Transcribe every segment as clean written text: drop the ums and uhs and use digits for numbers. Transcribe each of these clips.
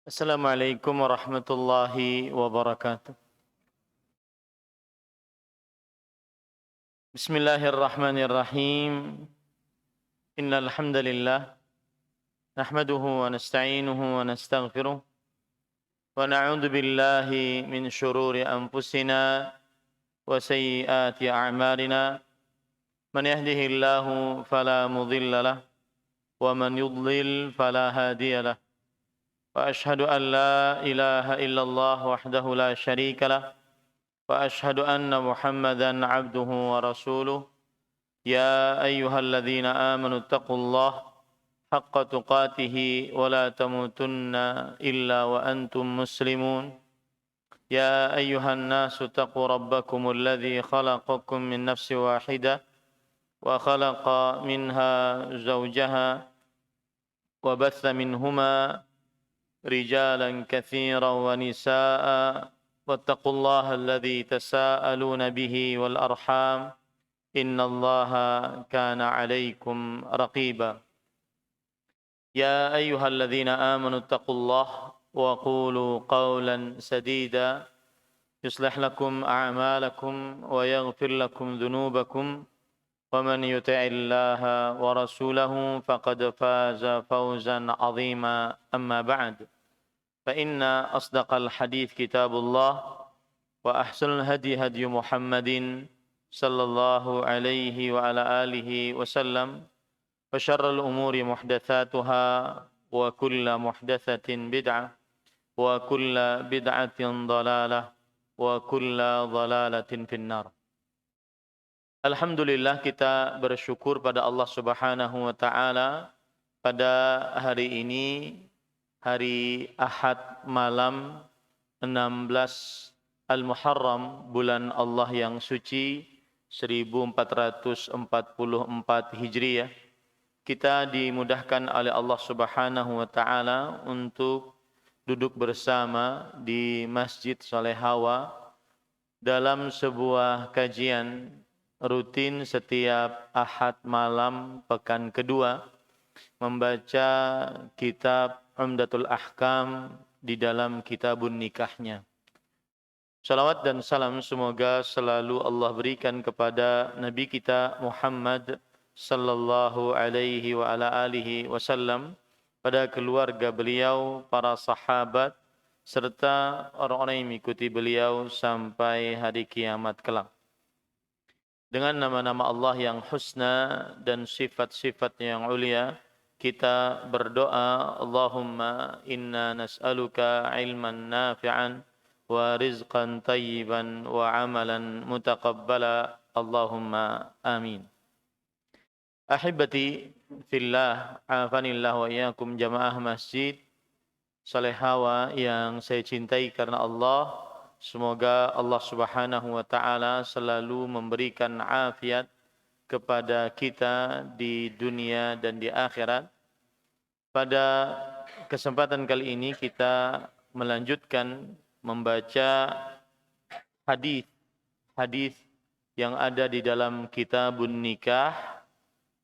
Assalamualaikum warahmatullahi wabarakatuh. Bismillahirrahmanirrahim. Innal hamdalillah nahmaduhu wa nasta'inuhu wa nastaghfiruh wa na'udzu billahi min shururi anfusina wa sayyiati a'malina. Man yahdihillahu fala mudilla lahu wa man yudlil fala hadiya lahu. Wa ashhadu an la ilaha illallah wahdahu la syarika lahu واشهد ان محمدا عبده ورسوله يا ايها الذين امنوا اتقوا الله حق تقاته ولا تموتن الا وانتم مسلمون يا ايها الناس اتقوا ربكم الذي خلقكم من نفس واحده وخلق منها زوجها وبث منهما رجالا كثيرا ونساء واتقوا الله الذي تساءلون به والأرحام إن الله كان عليكم رقيبا يا أيها الذين آمنوا اتقوا الله وقولوا قولا سديدا يصلح لكم أعمالكم ويغفر لكم ذنوبكم ومن يطع الله ورسوله فقد فاز فوزا عظيما أما بعد فإن أصدق الحديث كتاب الله وأحسن الهدي هدي محمد صلى الله عليه وعلى آله وسلم وشر الأمور محدثاتها وكل محدثة بدعة وكل بدعة ضلالة وكل ضلالة في النار. Alhamdulillah, kita bersyukur pada Allah Subhanahu wa taala pada hari ini, hari Ahad malam 16 Al-Muharram, bulan Allah yang suci 1444 Hijriah. Kita dimudahkan oleh Allah Subhanahu wa taala untuk duduk bersama di Masjid Solehawa dalam sebuah kajian rutin setiap Ahad malam pekan kedua, membaca kitab Umdatul Ahkam di dalam kitabun nikahnya. Salawat dan salam semoga selalu Allah berikan kepada Nabi kita Muhammad sallallahu alaihi wa ala alihi wasallam, pada keluarga beliau, para sahabat, serta orang-orang yang mengikuti beliau sampai hari kiamat kelak. Dengan nama-nama Allah yang husna dan sifat-sifatnya yang ulia, kita berdoa, Allahumma inna nas'aluka ilman nafi'an wa rizqan tayyiban wa amalan mutaqabbala, Allahumma amin. Ahibati fillah, afanillah wa iyyakum jamaah Masjid Solehawa yang saya cintai karena Allah. Semoga Allah Subhanahu wa taala selalu memberikan afiat kepada kita di dunia dan di akhirat. Pada kesempatan kali ini kita melanjutkan membaca hadis yang ada di dalam kitabun nikah,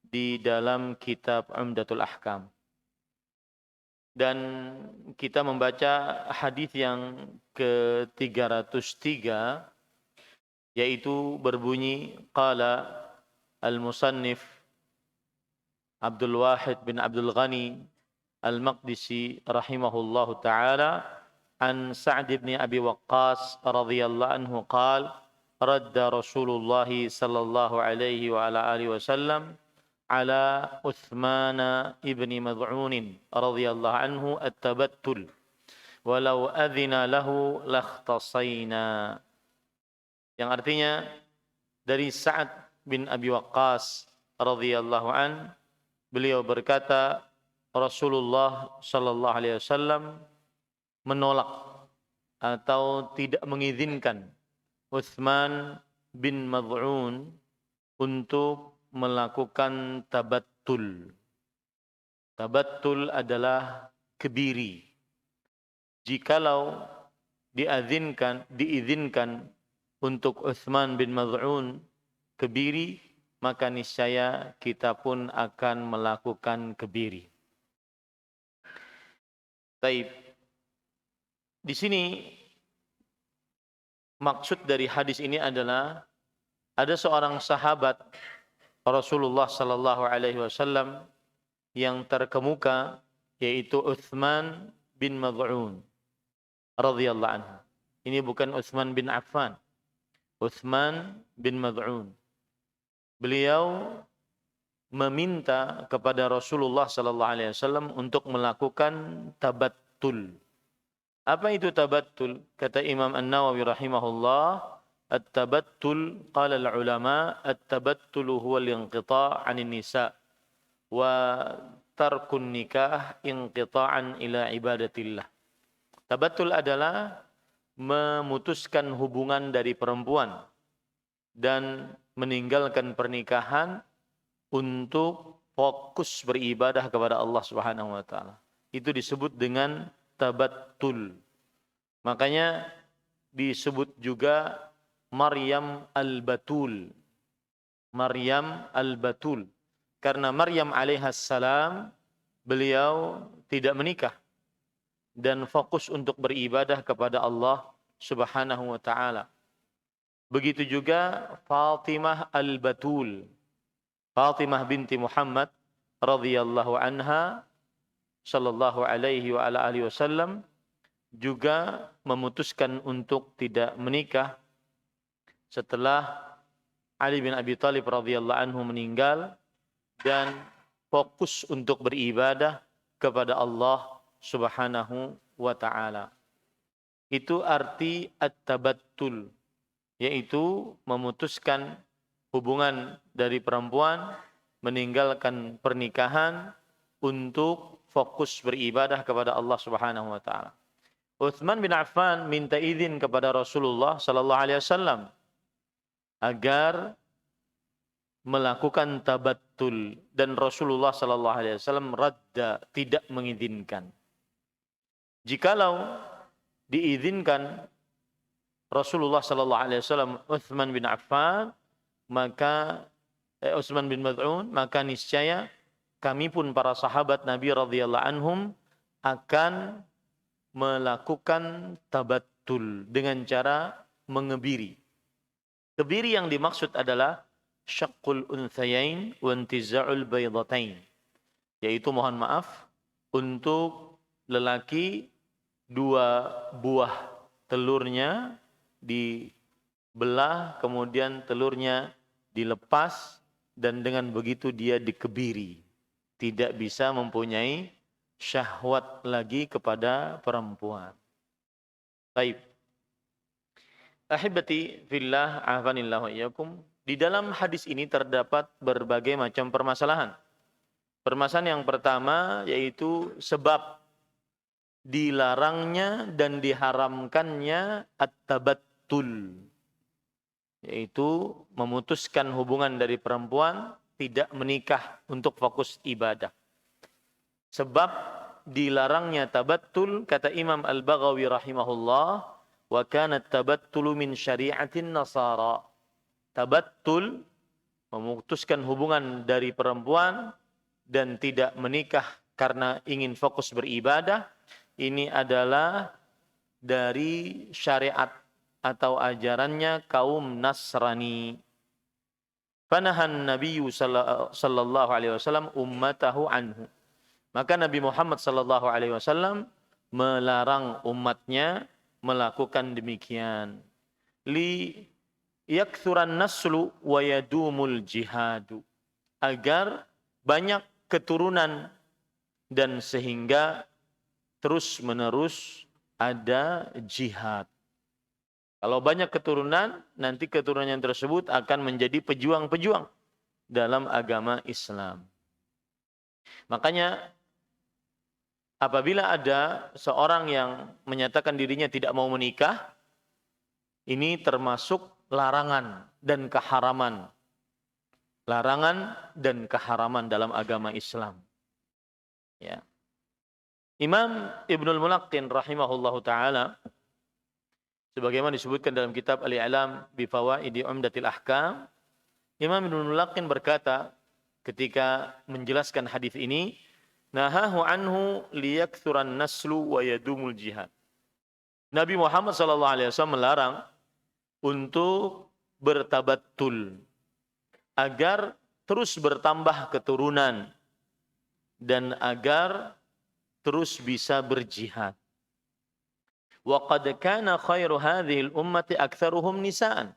di dalam kitab Umdatul Ahkam. Dan kita membaca hadis yang ke-303, yaitu berbunyi, qala al-musannif Abdul Wahid bin Abdul Ghani al-Maqdisi rahimahullahu ta'ala an Sa'd bin Abi Waqqas radhiyallahu anhu qala radda Rasulullah sallallahu alaihi wa ala alihi wasallam ala Uthman ibn Mad'un radhiyallahu anhu at-tabattul walau adhina lahu lakhtasayna. Yang artinya, dari Sa'ad bin Abi Waqqas radhiyallahu an, beliau berkata, Rasulullah sallallahu alaihi wasallam menolak atau tidak mengizinkan Uthman bin Mad'un untuk melakukan tabattul. Tabattul adalah kebiri. Jikalau diizinkan untuk Uthman bin Mad'un kebiri, maka niscaya kita pun akan melakukan kebiri. Taib. Di sini maksud dari hadis ini adalah ada seorang sahabat Rasulullah sallallahu alaihi wasallam yang terkemuka, yaitu Utsman bin Maz'un radhiyallahu anhu. Ini bukan Utsman bin Affan, Utsman bin Maz'un. Beliau meminta kepada Rasulullah sallallahu alaihi wasallam untuk melakukan tabattul. Apa itu tabattul? Kata Imam An-Nawawi rahimahullah, at-tabattul qala al-ulama at-tabattul huwa al-inqita' 'anil nisa wa tarkun nikah inqita'an ila ibadatillah. Tabattul adalah memutuskan hubungan dari perempuan dan meninggalkan pernikahan untuk fokus beribadah kepada Allah Subhanahu wa taala. Itu disebut dengan tabattul. Makanya disebut juga Maryam al-Batul. Maryam al-Batul. Karena Maryam alaihissalam beliau tidak menikah dan fokus untuk beribadah kepada Allah Subhanahu wa taala. Begitu juga Fatimah al-Batul. Fatimah binti Muhammad radhiyallahu anha sallallahu alaihi wa ala alihi wasallam juga memutuskan untuk tidak menikah setelah Ali bin Abi Thalib radhiyallahu anhu meninggal dan fokus untuk beribadah kepada Allah Subhanahu wa taala. Itu arti at-tabattul, yaitu memutuskan hubungan dari perempuan, meninggalkan pernikahan untuk fokus beribadah kepada Allah Subhanahu wa taala. Utsman bin Affan minta izin kepada Rasulullah sallallahu alaihi wasallam agar melakukan tabattul dan Rasulullah sallallahu alaihi wasallam radda, tidak mengizinkan. Jikalau diizinkan Rasulullah sallallahu alaihi wasallam Utsman bin Affan, maka Utsman bin Maz'un, maka niscaya kami pun para sahabat Nabi radhiyallahu anhum akan melakukan tabattul dengan cara mengebiri. Kebiri yang dimaksud adalah syaqqul unthayain wa intiza'ul baydatain, yaitu mohon maaf untuk lelaki dua buah telurnya dibelah, kemudian telurnya dilepas, dan dengan begitu dia dikebiri, tidak bisa mempunyai syahwat lagi kepada perempuan. Baik. Ahibati fillah, afanillahu iyyakum. Di dalam hadis ini terdapat berbagai macam permasalahan. Permasalahan yang pertama yaitu sebab dilarangnya dan diharamkannya at-tabattul, yaitu memutuskan hubungan dari perempuan, tidak menikah untuk fokus ibadah. Sebab dilarangnya tabattul, kata Imam Al-Baghawi rahimahullah, wa kana tabattulu min syari'atin nasara. Tabattul, memutuskan hubungan dari perempuan dan tidak menikah karena ingin fokus beribadah, ini adalah dari syariat atau ajarannya kaum Nasrani. Fanahan Nabi sallallahu alaihi wasallam ummatahu anhu. Maka Nabi Muhammad sallallahu alaihi wasallam melarang umatnya melakukan demikian. Li yakthuran naslu wa yadumul jihadu. Agar banyak keturunan dan sehingga terus-menerus ada jihad. Kalau banyak keturunan, nanti keturunan yang tersebut akan menjadi pejuang-pejuang dalam agama Islam. Makanya apabila ada seorang yang menyatakan dirinya tidak mau menikah, ini termasuk larangan dan keharaman. Larangan dan keharaman dalam agama Islam. Ya. Imam Ibnul Mulaqqin rahimahullahu ta'ala, sebagaimana disebutkan dalam kitab Al-I'lam bi Fawaidi Umdatil Ahkam, Imam Ibnul Mulaqqin berkata ketika menjelaskan hadis ini, nahahu anhu liyaksuran naslu wa yadumul jihad. Nabi Muhammad SAW melarang untuk bertabattul agar terus bertambah keturunan dan agar terus bisa berjihad. Wa qad kana khairu hadhil ummati aktsaruhum nisaan.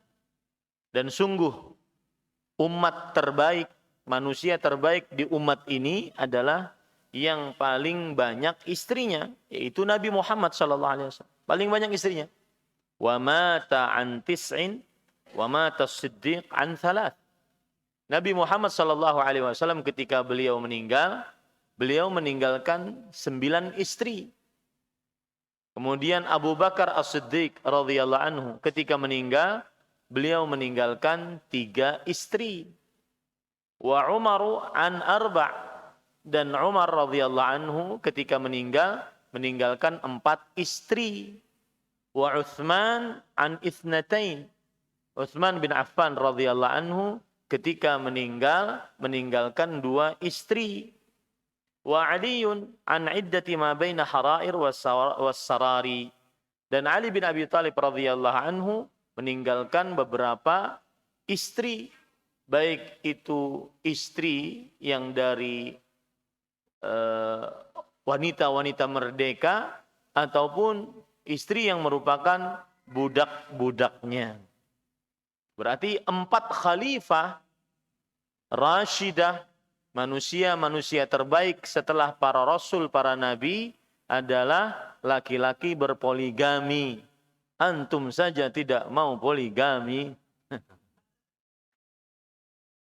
Dan sungguh umat terbaik, manusia terbaik di umat ini adalah yang paling banyak istrinya, yaitu Nabi Muhammad SAW. Paling banyak istrinya. Wa mata an tis'in wa mata as-siddiq an thalath. Nabi Muhammad SAW ketika beliau meninggalkan 9 istri. Kemudian Abu Bakar As-Siddiq radhiyallahu anhu ketika meninggal, beliau meninggalkan 3 istri. Wa Umaru an arba', dan Umar radhiyallahu anhu ketika meninggalkan 4 istri. Wa Utsman an itsnatain. Utsman bin Affan radhiyallahu anhu ketika meninggalkan 2 istri. Wa Aliun an iddati ma baina harair was sarari. Dan Ali bin Abi Thalib radhiyallahu anhu meninggalkan beberapa istri, baik itu istri yang dari wanita-wanita merdeka ataupun istri yang merupakan budak-budaknya. Berarti 4 khalifah Rashidah, manusia-manusia terbaik setelah para rasul, para nabi adalah laki-laki berpoligami. Antum saja tidak mau poligami.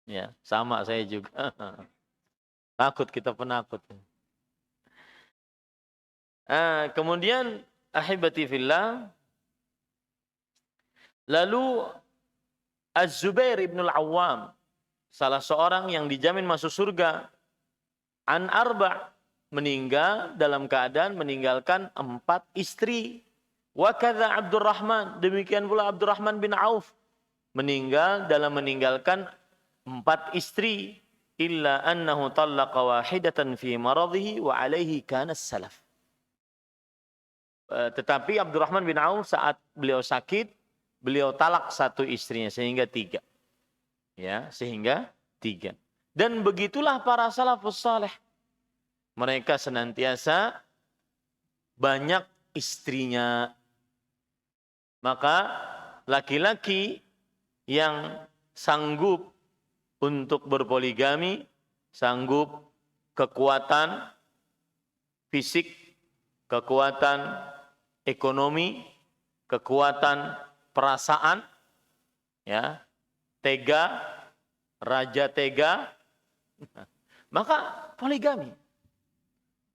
Ya, sama saya juga. Takut, kita penakut. Kemudian ahibati fillah, lalu Az-Zubair ibn al-Awwam, salah seorang yang dijamin masuk surga, an arba', meninggal dalam keadaan meninggalkan 4 istri. Wa kadza Abdurrahman, demikian pula Abdurrahman bin Auf, meninggal dalam meninggalkan 4 istri. Illa annahu tallaqa wahidatan fi maradhihi wa alaihi kana salaf. Tetapi Abdurrahman bin Auf saat beliau sakit, beliau talak 1 istrinya sehingga 3. Ya, sehingga 3. Dan begitulah para salafus saleh. Mereka senantiasa banyak istrinya. Maka laki-laki yang sanggup untuk berpoligami, sanggup kekuatan fisik, kekuatan ekonomi, kekuatan perasaan, ya, tega, raja tega, maka poligami.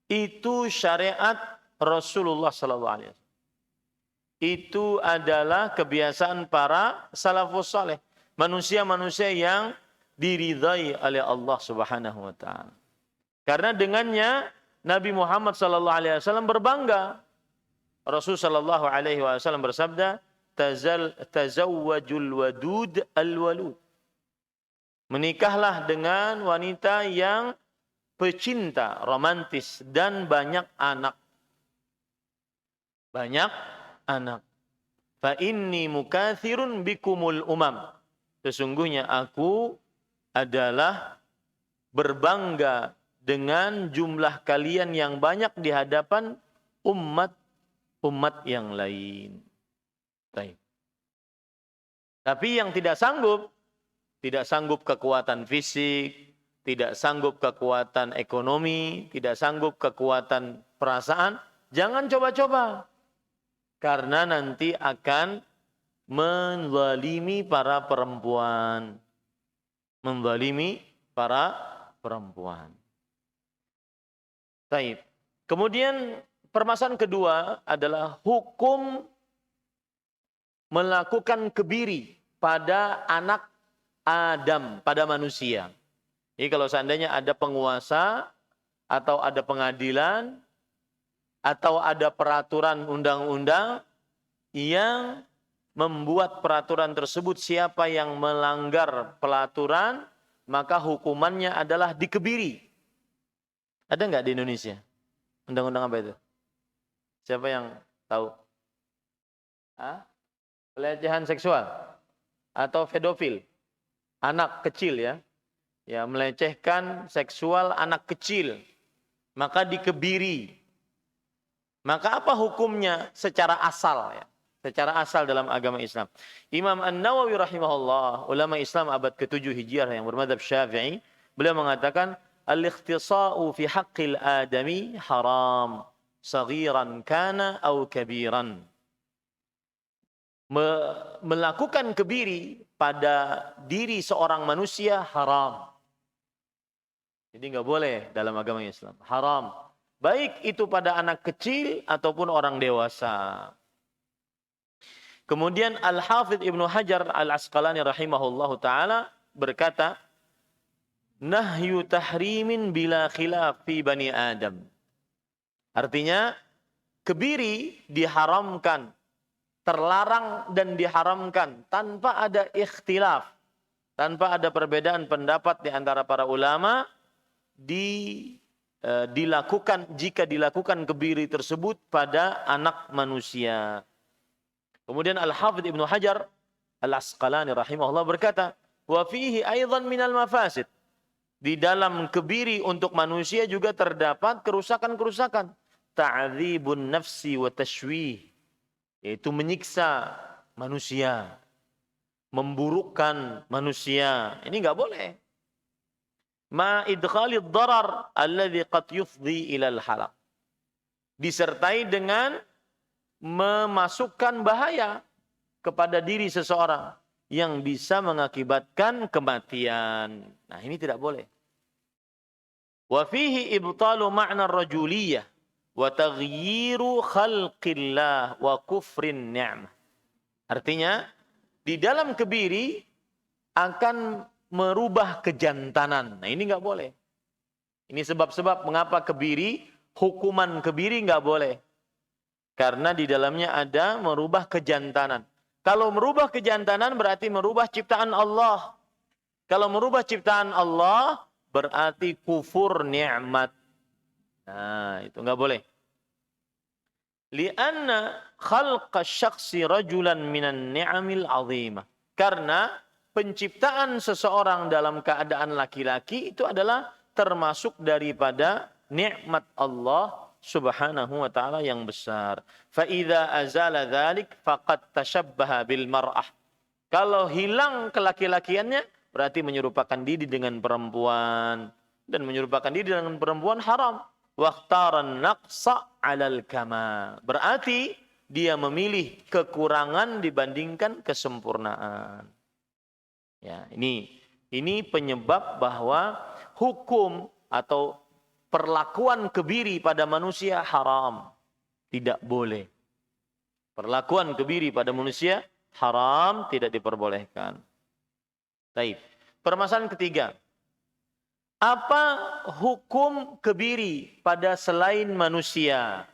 Itu syariat Rasulullah SAW. Itu adalah kebiasaan para salafus saleh, manusia-manusia yang diridhai oleh Allah Subhanahu wa taala. Karena dengannya Nabi Muhammad SAW berbangga. Rasul sallallahu alaihi wasallam bersabda, tazawwajul wadud al-walud. Menikahlah dengan wanita yang pecinta, romantis dan banyak anak. Banyak anak. Fa inni mukatsirun bikumul umam. Sesungguhnya aku adalah berbangga dengan jumlah kalian yang banyak di hadapan umat yang lain. Baik. Tapi yang tidak sanggup kekuatan fisik, tidak sanggup kekuatan ekonomi, tidak sanggup kekuatan perasaan, jangan coba-coba. Karena nanti akan menzalimi para perempuan. Menzalimi para perempuan. Baik. Kemudian permasalahan kedua adalah hukum melakukan kebiri pada anak Adam, pada manusia. Jadi kalau seandainya ada penguasa atau ada pengadilan atau ada peraturan undang-undang yang membuat peraturan tersebut, siapa yang melanggar peraturan maka hukumannya adalah dikebiri. Ada nggak di Indonesia undang-undang apa itu? Siapa yang tahu? Pelecehan seksual atau pedofil, anak kecil ya. Ya, melecehkan seksual anak kecil, maka dikebiri. Maka apa hukumnya secara asal ya? Secara asal dalam agama Islam. Imam An-Nawawi rahimahullah, ulama Islam abad ke-7 Hijriah yang bermadzhab Syafi'i, beliau mengatakan al-ikhtisa'u fi haqqil adami haram, saghiran kana au kabiran. Melakukan kebiri pada diri seorang manusia haram. Jadi nggak boleh dalam agama Islam. Haram. Baik itu pada anak kecil ataupun orang dewasa. Kemudian Al-Hafidh Ibnu Hajar Al-Asqalani rahimahullahu ta'ala berkata, Nahyu tahrimin bila khilaf fi bani Adam. Artinya, kebiri diharamkan, terlarang dan diharamkan tanpa ada ikhtilaf, tanpa ada perbedaan pendapat di antara para ulama, dilakukan jika dilakukan kebiri tersebut pada anak manusia. Kemudian Al-Hafidh Ibnu Hajar Al-Asqalani rahimahullah berkata, wa fihi aidan minal mafasid. Di dalam kebiri untuk manusia juga terdapat kerusakan-kerusakan. Ta'dzibun nafsi wa tashwih. Yaitu menyiksa manusia, memburukkan manusia. Ini enggak boleh. Ma idkhalid darar alladhi qad yufdi ilal halak. Disertai dengan memasukkan bahaya kepada diri seseorang yang bisa mengakibatkan kematian. Nah, ini tidak boleh. Wa fihi ibtalu ma'na ar-rajuliyah wa taghyiru khalqillah wa kufrin ni'mah. Artinya, di dalam kebiri akan merubah kejantanan. Nah, ini enggak boleh. Ini sebab-sebab mengapa kebiri, hukuman kebiri enggak boleh. Karena di dalamnya ada merubah kejantanan. Kalau merubah kejantanan berarti merubah ciptaan Allah. Kalau merubah ciptaan Allah berarti kufur nikmat. Nah, itu enggak boleh. Lianna khalqa syakhsi rajulan minan ni'amil azimah. Karena penciptaan seseorang dalam keadaan laki-laki itu adalah termasuk daripada nikmat Allah Subhanahu wa ta'ala yang besar. Fa idza azala dzalik faqad tashabbaha bil mar'ah. Kalau hilang kelaki-lakiannya berarti menyerupakan diri dengan perempuan, dan menyerupakan diri dengan perempuan haram. Waqtaran naqsa 'alal kamal. Berarti dia memilih kekurangan dibandingkan kesempurnaan. Ya, ini penyebab bahwa hukum atau perlakuan kebiri pada manusia haram. Tidak boleh. Perlakuan kebiri pada manusia haram, tidak diperbolehkan. Baik. Permasalahan ketiga. Apa hukum kebiri pada selain manusia?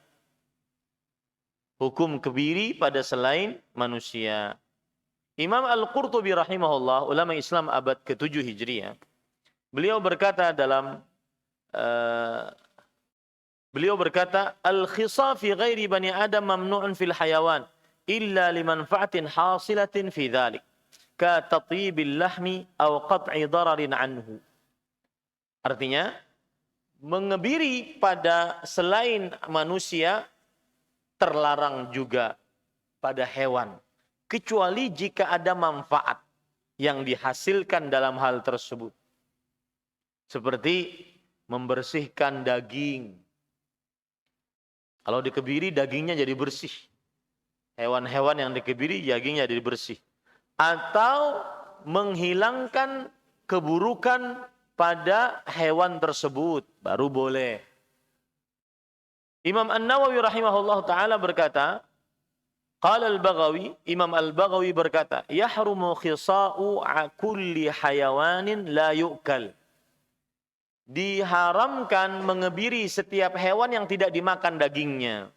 Hukum kebiri pada selain manusia. Imam Al-Qurtubi rahimahullah, ulama Islam abad ke-7 Hijriah. Beliau berkata al-khisa fi ghairi bani Adam mamnu'un fil hayawan illa limanfa'atin hasilatin fi dhalik ka tatyibil lahmi aw qat'i dararin anhu. Artinya, mengebiri pada selain manusia terlarang juga pada hewan, kecuali jika ada manfaat yang dihasilkan dalam hal tersebut. Seperti membersihkan daging. Kalau dikebiri dagingnya jadi bersih. Hewan-hewan yang dikebiri dagingnya jadi bersih. Atau menghilangkan keburukan pada hewan tersebut, baru boleh. Imam An-Nawawi rahimahullah ta'ala berkata, Qala al-Baghawi, Imam Al-Baghawi berkata, Yahrumu khisa'u kulli hayawanin la yu'kal. Diharamkan mengebiri setiap hewan yang tidak dimakan dagingnya.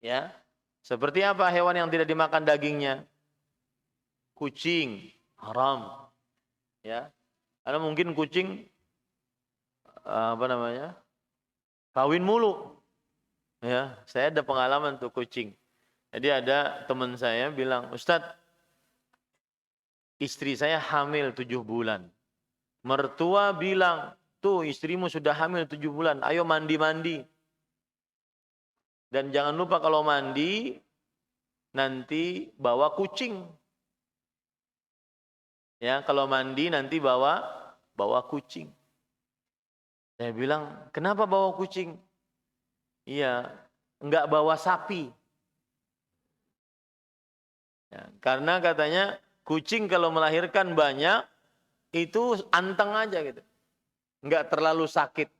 Ya, seperti apa hewan yang tidak dimakan dagingnya? Kucing, haram. Ya, karena mungkin kucing kawin mulu. Ya, saya ada pengalaman tuh kucing. Jadi ada teman saya bilang, Ustadz, istri saya hamil 7 bulan. Mertua bilang, tuh istrimu sudah hamil 7 bulan, ayo mandi-mandi. Dan jangan lupa kalau mandi, nanti bawa kucing. Ya, kalau mandi nanti bawa kucing. Saya bilang, kenapa bawa kucing? Iya, enggak bawa sapi. Ya, karena katanya kucing kalau melahirkan banyak, itu anteng aja gitu. Enggak terlalu sakit.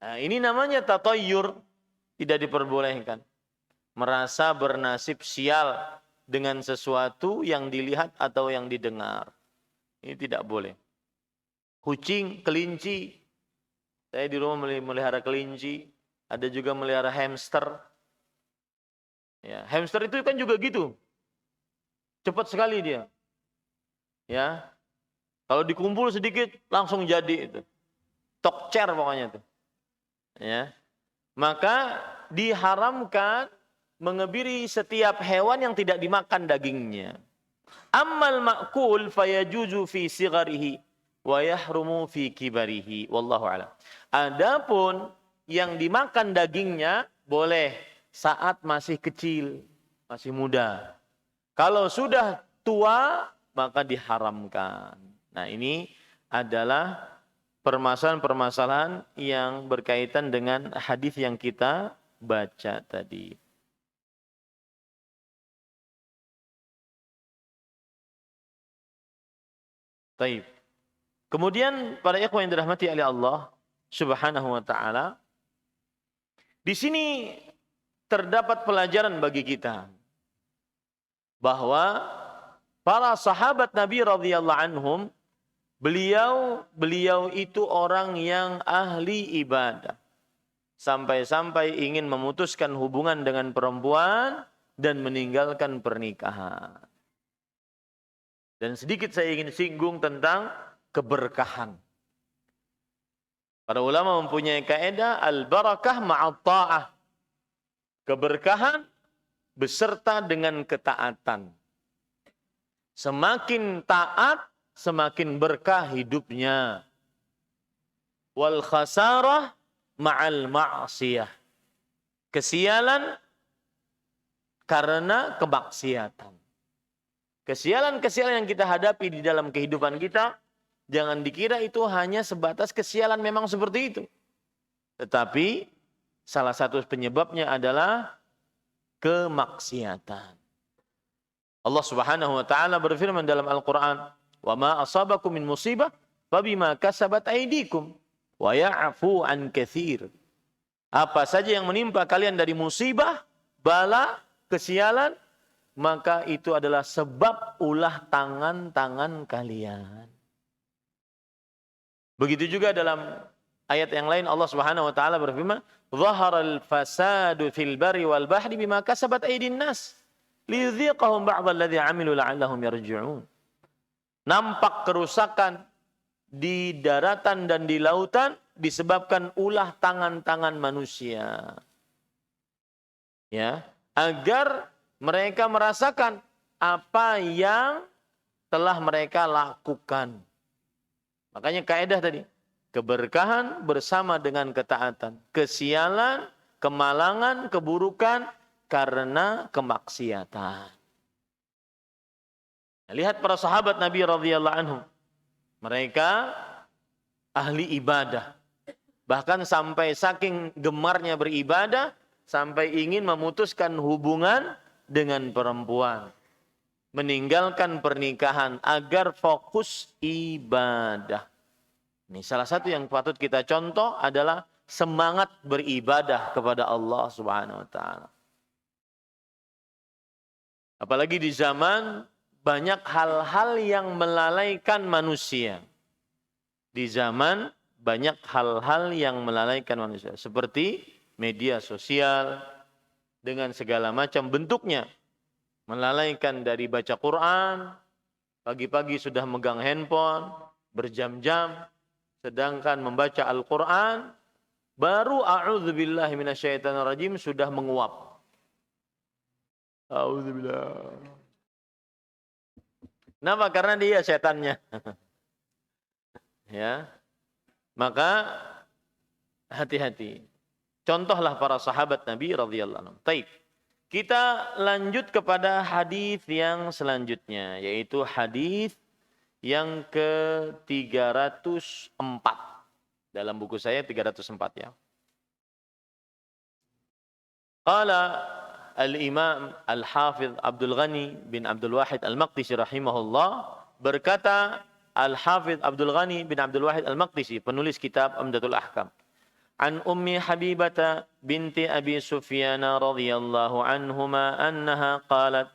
Nah, ini namanya tatoyur, tidak diperbolehkan. Merasa bernasib sial dengan sesuatu yang dilihat atau yang didengar. Ini tidak boleh. Kucing, kelinci. Saya di rumah melihara kelinci. Ada juga melihara hamster. Ya, hamster itu kan juga gitu. Cepat sekali dia. Ya. Kalau dikumpul sedikit langsung jadi itu. Tokcer pokoknya itu. Ya. Maka diharamkan mengebiri setiap hewan yang tidak dimakan dagingnya. Ammal ma'kul fayajuzu fi sigharihi wa yahrumu fi kibarihi. Wallahu a'lam. Adapun yang dimakan dagingnya boleh saat masih kecil, masih muda. Kalau sudah tua maka diharamkan. Nah, ini adalah permasalahan-permasalahan yang berkaitan dengan hadis yang kita baca tadi. Baik. Kemudian para ikhwan yang dirahmati oleh Allah Subhanahu wa taala, di sini terdapat pelajaran bagi kita bahwa para sahabat Nabi radhiyallahu anhum, beliau itu orang yang ahli ibadah. Sampai-sampai ingin memutuskan hubungan dengan perempuan dan meninggalkan pernikahan. Dan sedikit saya ingin singgung tentang keberkahan. Para ulama mempunyai kaidah al-barakah ma'at ta'ah. Keberkahan beserta dengan ketaatan. Semakin taat, semakin berkah hidupnya. Wal khasarah ma'al ma'siyah. Kesialan karena kemaksiatan. Kesialan-kesialan yang kita hadapi di dalam kehidupan kita, jangan dikira itu hanya sebatas kesialan memang seperti itu. Tetapi salah satu penyebabnya adalah kemaksiatan. Allah Subhanahu wa taala berfirman dalam Al-Qur'an, "Wa ma asabakum min musibah fabima kasabat aydikum wa ya'fu an katsir." Apa saja yang menimpa kalian dari musibah, bala, kesialan, maka itu adalah sebab ulah tangan-tangan kalian. Begitu juga dalam ayat yang lain Allah Subhanahu wa taala berfirman, "Dhaharal fasadu fil barri wal bahri bima kasabat aydin nas liyudhiqahum ba'd alladhi 'amilu la'allahum yarji'un." Nampak kerusakan di daratan dan di lautan disebabkan ulah tangan-tangan manusia. Ya, agar mereka merasakan apa yang telah mereka lakukan. Makanya kaidah tadi, keberkahan bersama dengan ketaatan. Kesialan, kemalangan, keburukan karena kemaksiatan. Lihat para sahabat Nabi radhiyallahu anhum. Mereka ahli ibadah. Bahkan sampai saking gemarnya beribadah, sampai ingin memutuskan hubungan dengan perempuan, meninggalkan pernikahan agar fokus ibadah. Ini salah satu yang patut kita contoh adalah semangat beribadah kepada Allah Subhanahu wa taala. Apalagi di zaman banyak hal-hal yang melalaikan manusia. Di zaman banyak hal-hal yang melalaikan manusia, seperti media sosial dengan segala macam bentuknya. Melalaikan dari baca Quran, pagi-pagi sudah megang handphone, berjam-jam, sedangkan membaca Al-Quran, baru a'udzubillahi minasyaitonirrajim sudah menguap. Auzubillah. Kenapa? Karena dia setannya. Ya. Maka hati-hati. Contohlah para sahabat Nabi radhiyallahu anhum. Taib. Kita lanjut kepada hadis yang selanjutnya, yaitu hadis yang ke-304. Dalam buku saya 304 ya. Qala al-Imam Al-Hafidh Abdul Ghani bin Abdul Wahid Al-Maqdisi rahimahullah, berkata Al-Hafidh Abdul Ghani bin Abdul Wahid Al-Maqdisi, penulis kitab Umdatul Ahkam. An Ummi Habibah binti Abi Sufyan radhiyallahu anhuma annaha qalat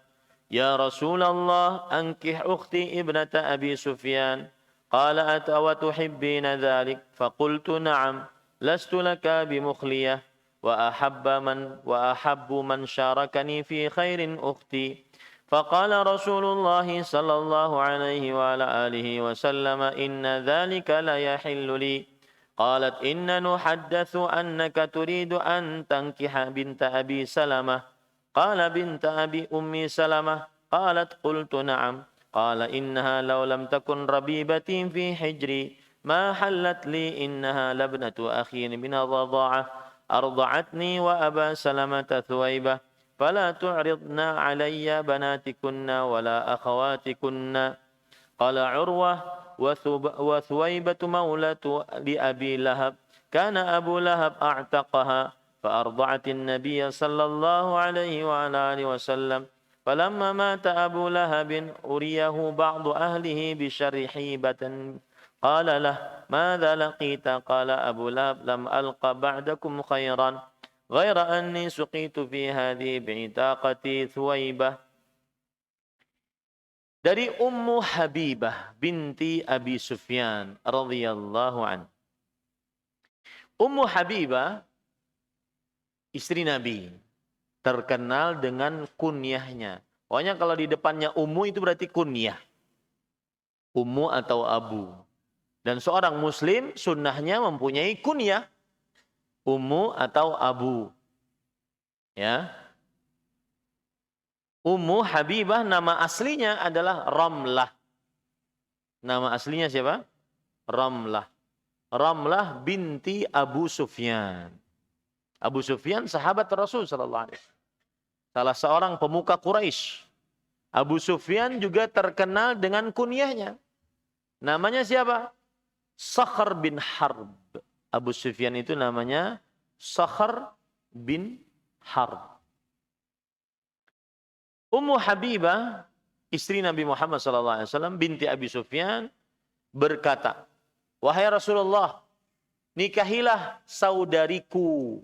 ya Rasulullah ankih ukhti ibnata Abi Sufyan qala atawa tuhibbina dhalik faqultu na'am lastu laka bimukhliyah wa ahabbu man syarakani fi khairin ukhti فقال رسول الله صلى الله عليه وعلى آله وسلم إن ذلك لا يحل لي قالت إن نحدث أنك تريد أن تنكح بنت أبي سلمة قال بنت أبي أمي سلمة قالت قلت نعم قال إنها لو لم تكن ربيبتي في حجري ما حلت لي إنها لابنة أخي من الرضاعة أرضعتني وأبا سلمة ثويبة فلا تعرضن علي بناتكن ولا أخواتكن قال عروة وثويبة مولة لأبي لهب كان أبو لهب أعتقها فأرضعت النبي صلى الله عليه وعلى آله وسلم فلما مات أبو لهب أريه بعض أهله بشر حيبة قال له ماذا لقيت قال أبو لهب لم ألق بعدكم خيرا غير أني سقيت في هذه بعتاقتي ثويبة. Dari Ummu Habibah binti Abi Sufyan radhiyallahu an. Ummu Habibah istri Nabi, terkenal dengan kunyahnya. Pokoknya kalau di depannya Ummu itu berarti kunyah. Ummu atau Abu. Dan seorang muslim sunnahnya mempunyai kunyah. Ummu atau Abu. Ya. Ummu Habibah nama aslinya adalah Ramlah. Nama aslinya siapa? Ramlah. Ramlah binti Abu Sufyan. Abu Sufyan sahabat Rasul sallallahu alaihi wasallam. Salah seorang pemuka Quraisy. Abu Sufyan juga terkenal dengan kunyahnya. Namanya siapa? Sakhr bin Harb. Abu Sufyan itu namanya Sakhr bin Harb. Ummu Habibah, istri Nabi Muhammad SAW, binti Abi Sufyan, berkata, wahai Rasulullah, nikahilah saudariku,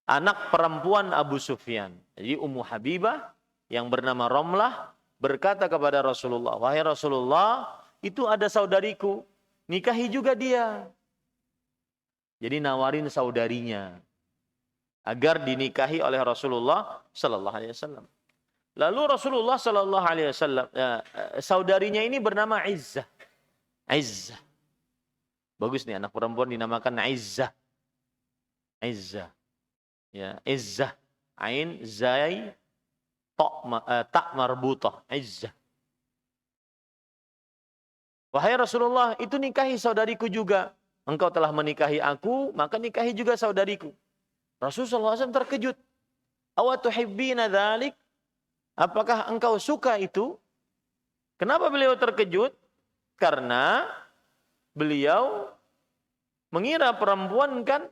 anak perempuan Abu Sufyan. Jadi Ummu Habibah yang bernama Ramlah berkata kepada Rasulullah, wahai Rasulullah, itu ada saudariku, nikahi juga dia. Jadi nawarin saudarinya agar dinikahi oleh Rasulullah sallallahu alaihi wasallam. Lalu Rasulullah sallallahu alaihi wasallam, saudarinya ini bernama Izzah. Izzah. Bagus nih anak perempuan dinamakan Izzah. Izzah. Ya, Izzah. Ain zai ta marbutah. Izzah. Wahai Rasulullah, itu nikahi saudariku juga. Engkau telah menikahi aku, maka nikahi juga saudariku. Rasulullah SAW terkejut. Awatuhibbina dzalik? Apakah engkau suka itu? Kenapa beliau terkejut? Karena beliau mengira perempuan kan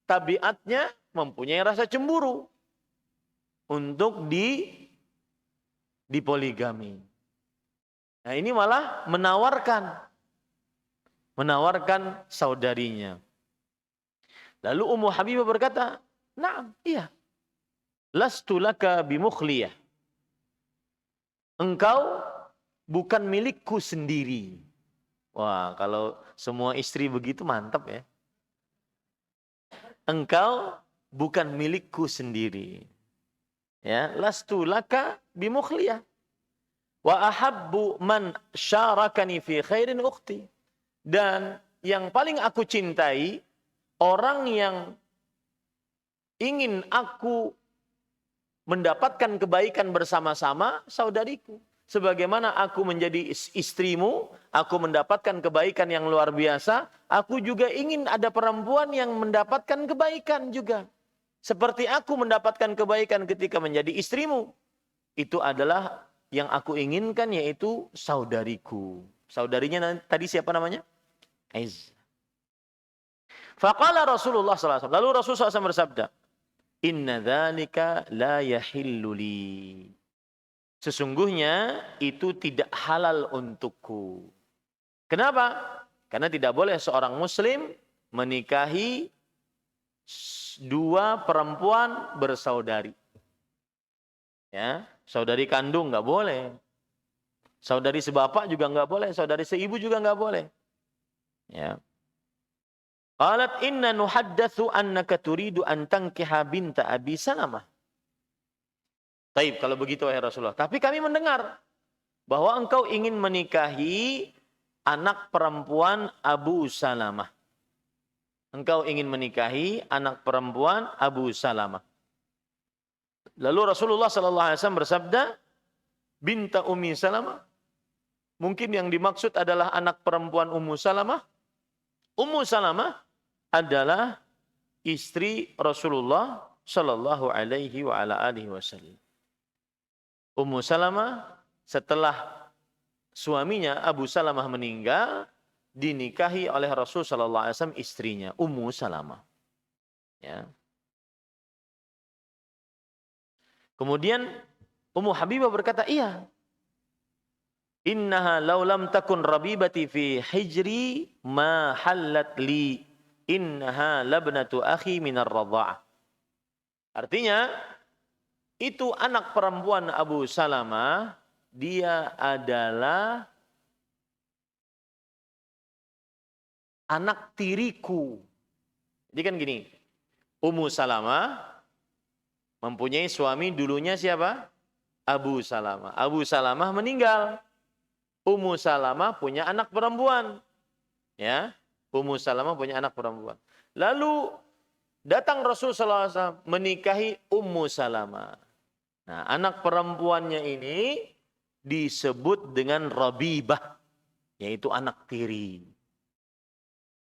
tabiatnya mempunyai rasa cemburu untuk dipoligami. Nah ini malah menawarkan saudarinya. Lalu Ummu Habibah berkata, "Na'am, iya. Lastu laka bimukhliyah." Engkau bukan milikku sendiri. Wah, kalau semua istri begitu mantap ya. Engkau bukan milikku sendiri. Ya, lastu laka bimukhliyah. Wa ahabbu man syarakani fi khairin ukhti. Dan yang paling aku cintai, orang yang ingin aku mendapatkan kebaikan bersama-sama saudariku. Sebagaimana aku menjadi istrimu, aku mendapatkan kebaikan yang luar biasa, aku juga ingin ada perempuan yang mendapatkan kebaikan juga. Seperti aku mendapatkan kebaikan ketika menjadi istrimu. Itu adalah yang aku inginkan, yaitu saudariku. Saudarinya tadi siapa namanya? Aiz. Faqala Rasulullah SAW. Lalu Rasulullah SAW bersabda, Inna dzalika la yahillu li. Sesungguhnya itu tidak halal untukku. Kenapa? Karena tidak boleh seorang muslim menikahi dua perempuan bersaudari. Ya, saudari kandung nggak boleh. Saudari sebapak juga nggak boleh. Saudari seibu juga nggak boleh. Ya. Qalat inna nuhaddatsu annaka turidu an tankiha binta Abi Salamah. Taib, kalau begitu wahai Rasulullah. Tapi kami mendengar bahwa engkau ingin menikahi anak perempuan Abu Salamah. Engkau ingin menikahi anak perempuan Abu Salamah. Lalu Rasulullah SAW bersabda, binta Ummi Salamah. Mungkin yang dimaksud adalah anak perempuan Ummu Salamah. Ummu Salamah adalah istri Rasulullah Sallallahu Alaihi Wasallam. Ummu Salamah setelah suaminya Abu Salamah meninggal, dinikahi oleh Rasul Sallallahu Alaihi Wasallam istrinya Ummu Salamah. Ya. Kemudian Ummu Habibah berkata, iya. Innaha law lam takun rabibati fi hijri ma hallat li. Innaha labnatu akhi minar radha'ah. Artinya, itu anak perempuan Abu Salamah, dia adalah anak tiriku. Jadi kan gini, Ummu Salamah mempunyai suami dulunya siapa? Abu Salamah. Abu Salamah meninggal. Ummu Salamah punya anak perempuan. Ya, Ummu Salamah punya anak perempuan. Lalu datang Rasulullah SAW menikahi Ummu Salamah. Nah, anak perempuannya ini disebut dengan Rabibah, yaitu anak tiri.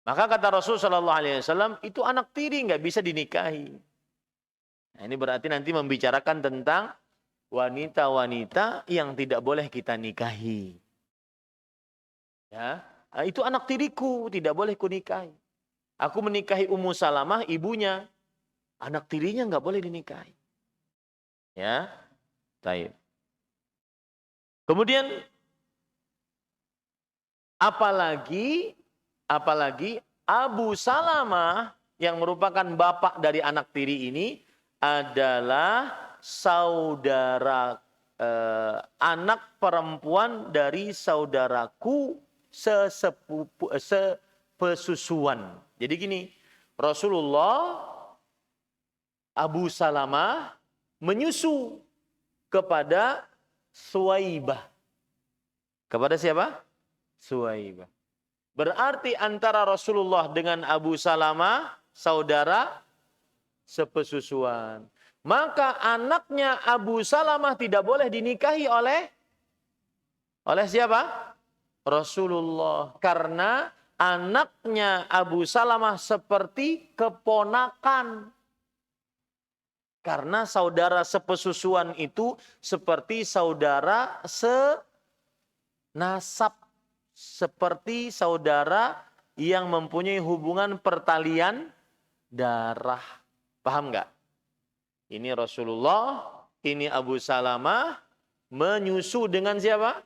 Maka kata Rasulullah SAW, itu anak tiri nggak bisa dinikahi. Nah, ini berarti nanti membicarakan tentang wanita-wanita yang tidak boleh kita nikahi. Ya, nah, itu anak tiriku, tidak boleh kunikahi. Aku menikahi Ummu Salamah, ibunya. Anak tirinya nggak boleh dinikahi. Ya, baik. Kemudian apalagi Abu Salamah yang merupakan bapak dari anak tiri ini adalah saudara anak perempuan dari saudaraku sepesusuan. Jadi gini, Rasulullah Abu Salamah menyusu kepada Suwaibah. Kepada siapa? Suwaibah. Berarti antara Rasulullah dengan Abu Salamah saudara sepesusuan. Maka anaknya Abu Salamah tidak boleh dinikahi oleh siapa? Rasulullah. Karena anaknya Abu Salamah seperti keponakan. Karena saudara sepesusuan itu seperti saudara senasab. Seperti saudara yang mempunyai hubungan pertalian darah. Paham nggak? Ini Rasulullah, ini Abu Salamah menyusu dengan siapa?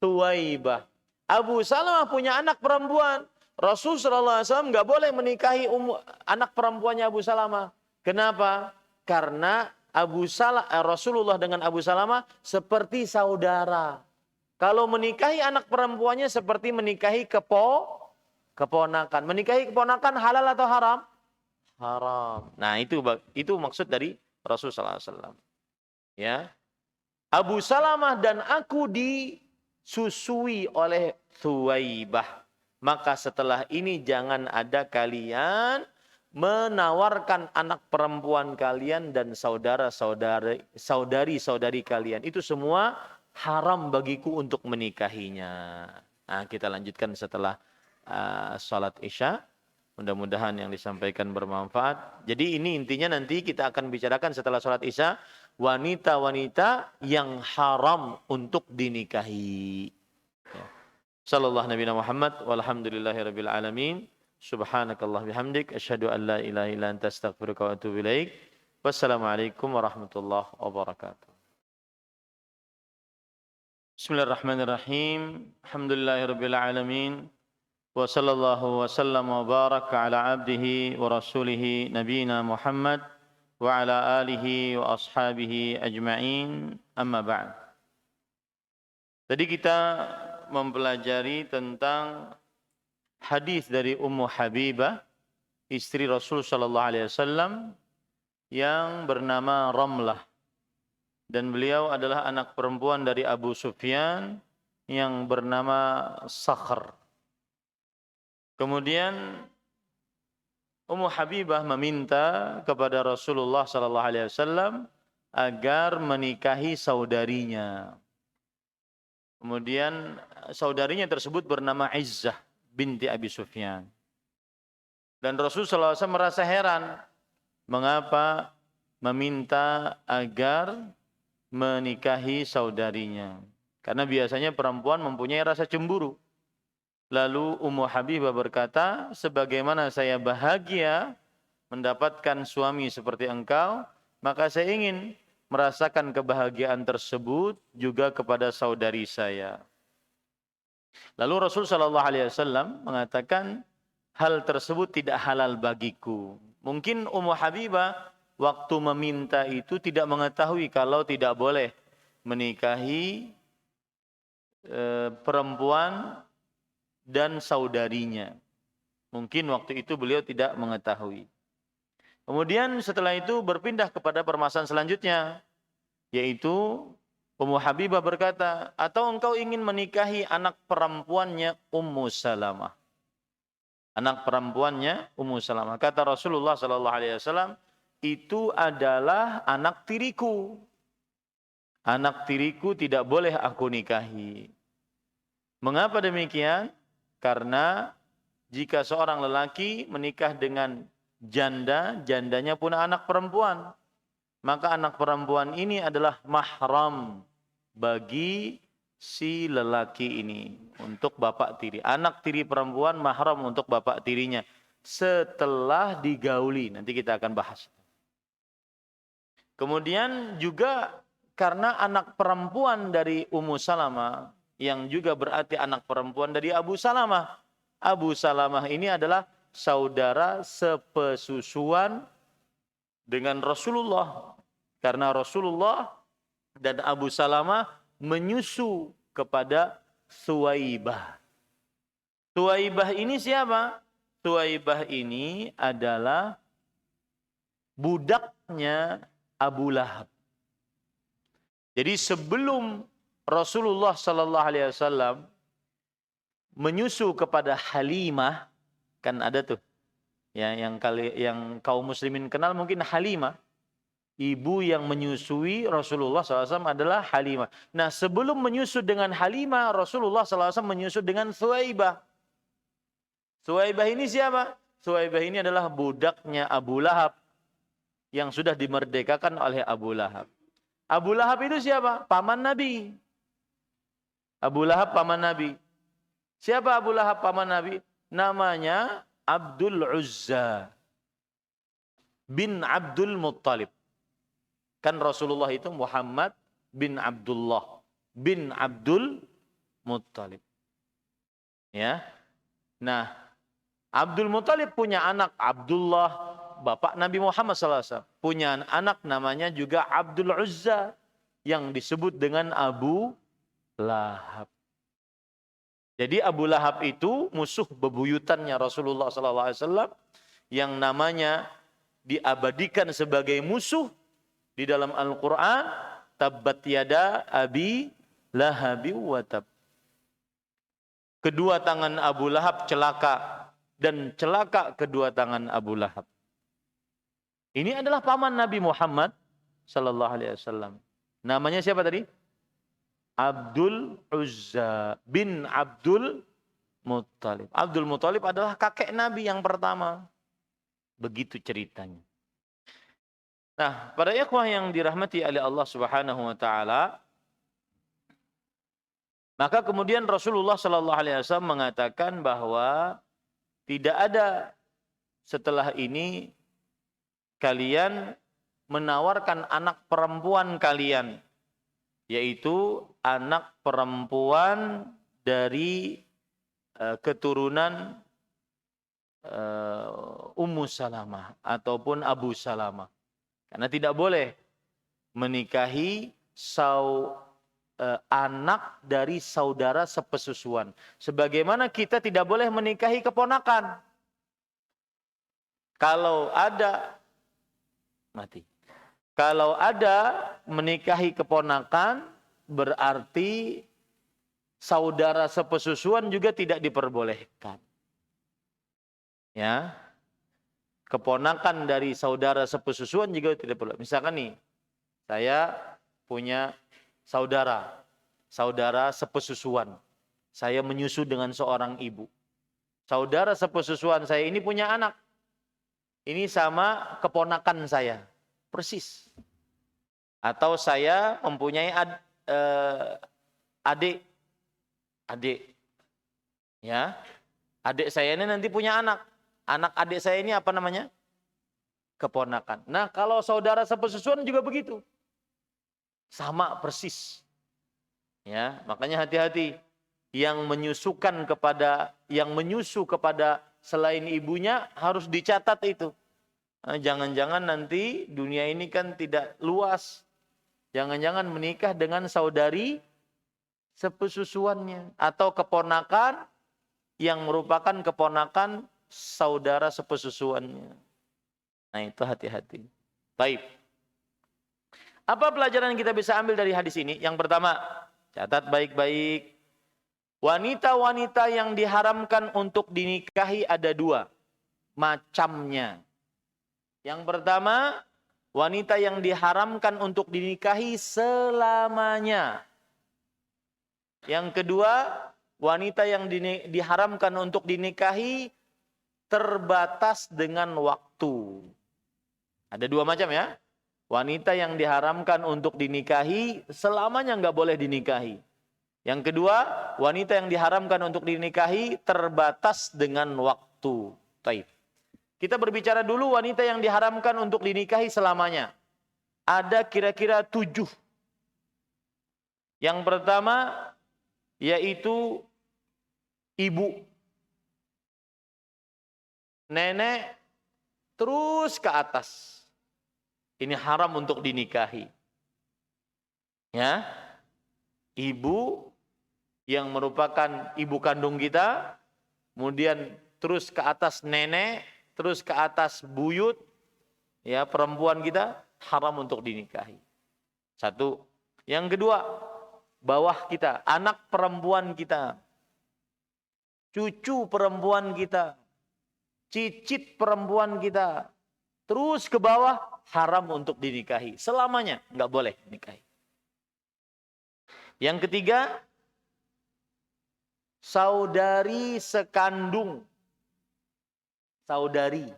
Suwaibah. Abu Salamah punya anak perempuan. Rasulullah SAW nggak boleh menikahi anak perempuannya Abu Salamah. Kenapa? Karena Rasulullah dengan Abu Salamah seperti saudara. Kalau menikahi anak perempuannya seperti menikahi keponakan. Menikahi keponakan halal atau haram? Haram. Nah, itu maksud dari Rasulullah SAW. Ya. Abu Salamah dan aku disusui oleh Suwaibah. Maka setelah ini jangan ada kalian menawarkan anak perempuan kalian dan saudari-saudari kalian. Itu semua haram bagiku untuk menikahinya. Nah, kita lanjutkan setelah salat Isya. Mudah-mudahan yang disampaikan bermanfaat. Jadi ini intinya nanti kita akan bicarakan setelah salat Isya. Wanita-wanita yang haram untuk dinikahi. Ya. Sallallahu Nabi Muhammad walhamdulillahirabbil alamin. Subhanakallah bihamdik asyhadu an la ilaha illa anta astaghfiruka wa atubu ilaik. Wassalamualaikum warahmatullahi wabarakatuh. Bismillahirrahmanirrahim. Alhamdulillahirabbil alamin. Wa sallallahu wa sallam wa baraka ala abdihi wa rasulihi nabiyina Muhammad wa ala alihi wa ashabihi ajma'in. Amma ba'd. Tadi kita mempelajari tentang hadis dari Ummu Habibah, istri Rasul sallallahu alaihi wasallam yang bernama Ramlah, dan beliau adalah anak perempuan dari Abu Sufyan yang bernama Sakhr. Kemudian Ummu Habibah meminta kepada Rasulullah sallallahu alaihi wasallam agar menikahi saudarinya. Kemudian saudarinya tersebut bernama Izzah binti Abi Sufyan. Dan Rasulullah SAW merasa heran mengapa meminta agar menikahi saudarinya. Karena biasanya perempuan mempunyai rasa cemburu. Lalu Ummu Habibah berkata, sebagaimana saya bahagia mendapatkan suami seperti engkau, maka saya ingin merasakan kebahagiaan tersebut juga kepada saudari saya. Lalu Rasul sallallahu alaihi wasallam mengatakan hal tersebut tidak halal bagiku. Mungkin Ummu Habibah waktu meminta itu tidak mengetahui kalau tidak boleh menikahi perempuan dan saudarinya. Mungkin waktu itu beliau tidak mengetahui. Kemudian setelah itu berpindah kepada permasalahan selanjutnya, yaitu Ummu Habibah berkata, atau engkau ingin menikahi anak perempuannya Ummu Salamah. Anak perempuannya Ummu Salamah. Kata Rasulullah sallallahu alaihi wasallam, itu adalah anak tiriku. Anak tiriku tidak boleh aku nikahi. Mengapa demikian? Karena jika seorang lelaki menikah dengan janda, jandanya punya anak perempuan, maka anak perempuan ini adalah mahram bagi si lelaki ini untuk bapak tiri. Anak tiri perempuan mahram untuk bapak tirinya setelah digauli. Nanti kita akan bahas. Kemudian juga karena anak perempuan dari Ummu Salamah yang juga berarti anak perempuan dari Abu Salamah. Abu Salamah ini adalah saudara sepesusuan dengan Rasulullah. Karena Rasulullah dan Abu Salamah menyusu kepada Thuwaibah. Thuwaibah ini siapa? Thuwaibah ini adalah budaknya Abu Lahab. Jadi sebelum Rasulullah sallallahu alaihi wasallam menyusu kepada Halimah, kan ada tuh ya yang kaum muslimin kenal mungkin Halimah. Ibu yang menyusui Rasulullah SAW adalah Halimah. Nah, sebelum menyusu dengan Halimah, Rasulullah SAW menyusu dengan Thuwaibah. Thuwaibah ini siapa? Thuwaibah ini adalah budaknya Abu Lahab yang sudah dimerdekakan oleh Abu Lahab. Abu Lahab itu siapa? Paman Nabi. Abu Lahab paman Nabi. Siapa Abu Lahab paman Nabi? Namanya Abdul Uzza bin Abdul Muttalib. Kan Rasulullah itu Muhammad bin Abdullah bin Abdul Muttalib. Ya. Nah, Abdul Muttalib punya anak Abdullah, bapak Nabi Muhammad SAW. Punya anak namanya juga Abdul Uzza yang disebut dengan Abu Lahab. Jadi Abu Lahab itu musuh bebuyutannya Rasulullah SAW yang namanya diabadikan sebagai musuh di dalam Al-Quran, tabbat yada abi lahabi wa tab. Kedua tangan Abu Lahab celaka dan celaka kedua tangan Abu Lahab. Ini adalah paman Nabi Muhammad sallallahu alaihi wasallam. Namanya siapa tadi? Abdul Uzza bin Abdul Muttalib. Abdul Muttalib adalah kakek Nabi yang pertama. Begitu ceritanya. Nah, para ikhwah yang dirahmati oleh Allah Subhanahu wa taala, maka kemudian Rasulullah sallallahu alaihi wasallam mengatakan bahwa tidak ada setelah ini kalian menawarkan anak perempuan kalian, yaitu anak perempuan dari keturunan Ummu Salamah ataupun Abu Salamah. Karena tidak boleh menikahi anak dari saudara sepesusuan. Sebagaimana kita tidak boleh menikahi keponakan. Kalau ada menikahi keponakan, berarti saudara sepesusuan juga tidak diperbolehkan. Ya. Keponakan dari saudara sepesusuan juga tidak perlu. Misalkan nih, saya punya saudara sepesusuan. Saya menyusu dengan seorang ibu. Saudara sepesusuan saya ini punya anak. Ini sama keponakan saya, persis. Atau saya mempunyai adik. Ya. Adik saya ini nanti punya anak. Anak adik saya ini apa namanya? Keponakan. Nah, kalau saudara sepesusuan juga begitu. Sama persis. Ya, makanya hati-hati. Yang menyusu kepada selain ibunya harus dicatat itu. Nah, jangan-jangan nanti dunia ini kan tidak luas. Jangan-jangan menikah dengan saudari sepesusuannya atau keponakan yang merupakan keponakan saudara sepesusuannya. Nah, itu hati-hati. Baik. Apa pelajaran yang kita bisa ambil dari hadis ini? Yang pertama, catat baik-baik. Wanita-wanita yang diharamkan untuk dinikahi ada dua macamnya. Yang pertama, wanita yang diharamkan untuk dinikahi selamanya. Yang kedua, wanita yang diharamkan untuk dinikahi terbatas dengan waktu. Ada dua macam ya. Wanita yang diharamkan untuk dinikahi selamanya nggak boleh dinikahi. Yang kedua, wanita yang diharamkan untuk dinikahi terbatas dengan waktu. Baik. Kita berbicara dulu wanita yang diharamkan untuk dinikahi selamanya. Ada kira-kira 7. Yang pertama yaitu ibu. Nenek terus ke atas. Ini haram untuk dinikahi. Ya. Ibu yang merupakan ibu kandung kita, kemudian terus ke atas nenek, terus ke atas buyut, ya, perempuan kita, haram untuk dinikahi. Satu. Yang kedua, bawah kita, anak perempuan kita, cucu perempuan kita, cicit perempuan kita, terus ke bawah, haram untuk dinikahi. Selamanya nggak boleh nikahi. Yang ketiga, saudari sekandung. Saudari.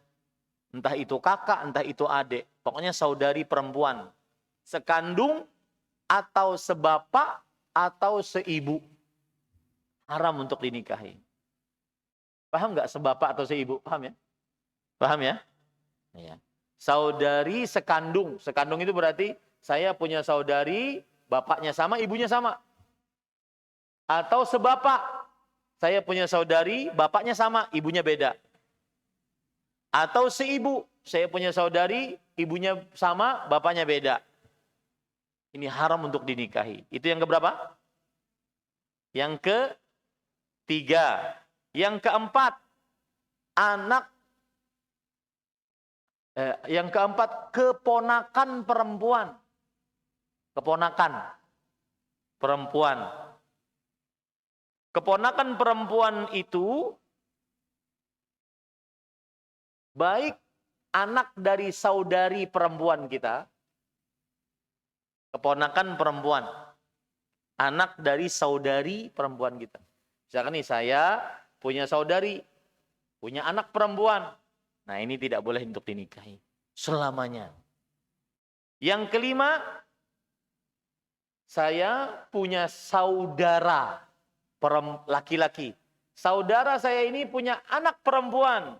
Entah itu kakak, entah itu adik. Pokoknya saudari perempuan. Sekandung atau sebapak atau seibu. Haram untuk dinikahi. Paham nggak sebapak atau seibu? Paham ya? Paham ya? Ya. Saudari sekandung. Sekandung itu berarti saya punya saudari, bapaknya sama, ibunya sama. Atau sebapak. Saya punya saudari, bapaknya sama, ibunya beda. Atau seibu. Saya punya saudari, ibunya sama, bapaknya beda. Ini haram untuk dinikahi. Itu yang keberapa? Yang ketiga. Yang keempat, yang keempat, keponakan perempuan. Keponakan perempuan. Keponakan perempuan itu baik anak dari saudari perempuan kita, keponakan perempuan, anak dari saudari perempuan kita. Misalkan nih saya punya saudari, punya anak perempuan. Nah ini tidak boleh untuk dinikahi selamanya. Yang kelima, saya punya saudara laki-laki. Saudara saya ini punya anak perempuan.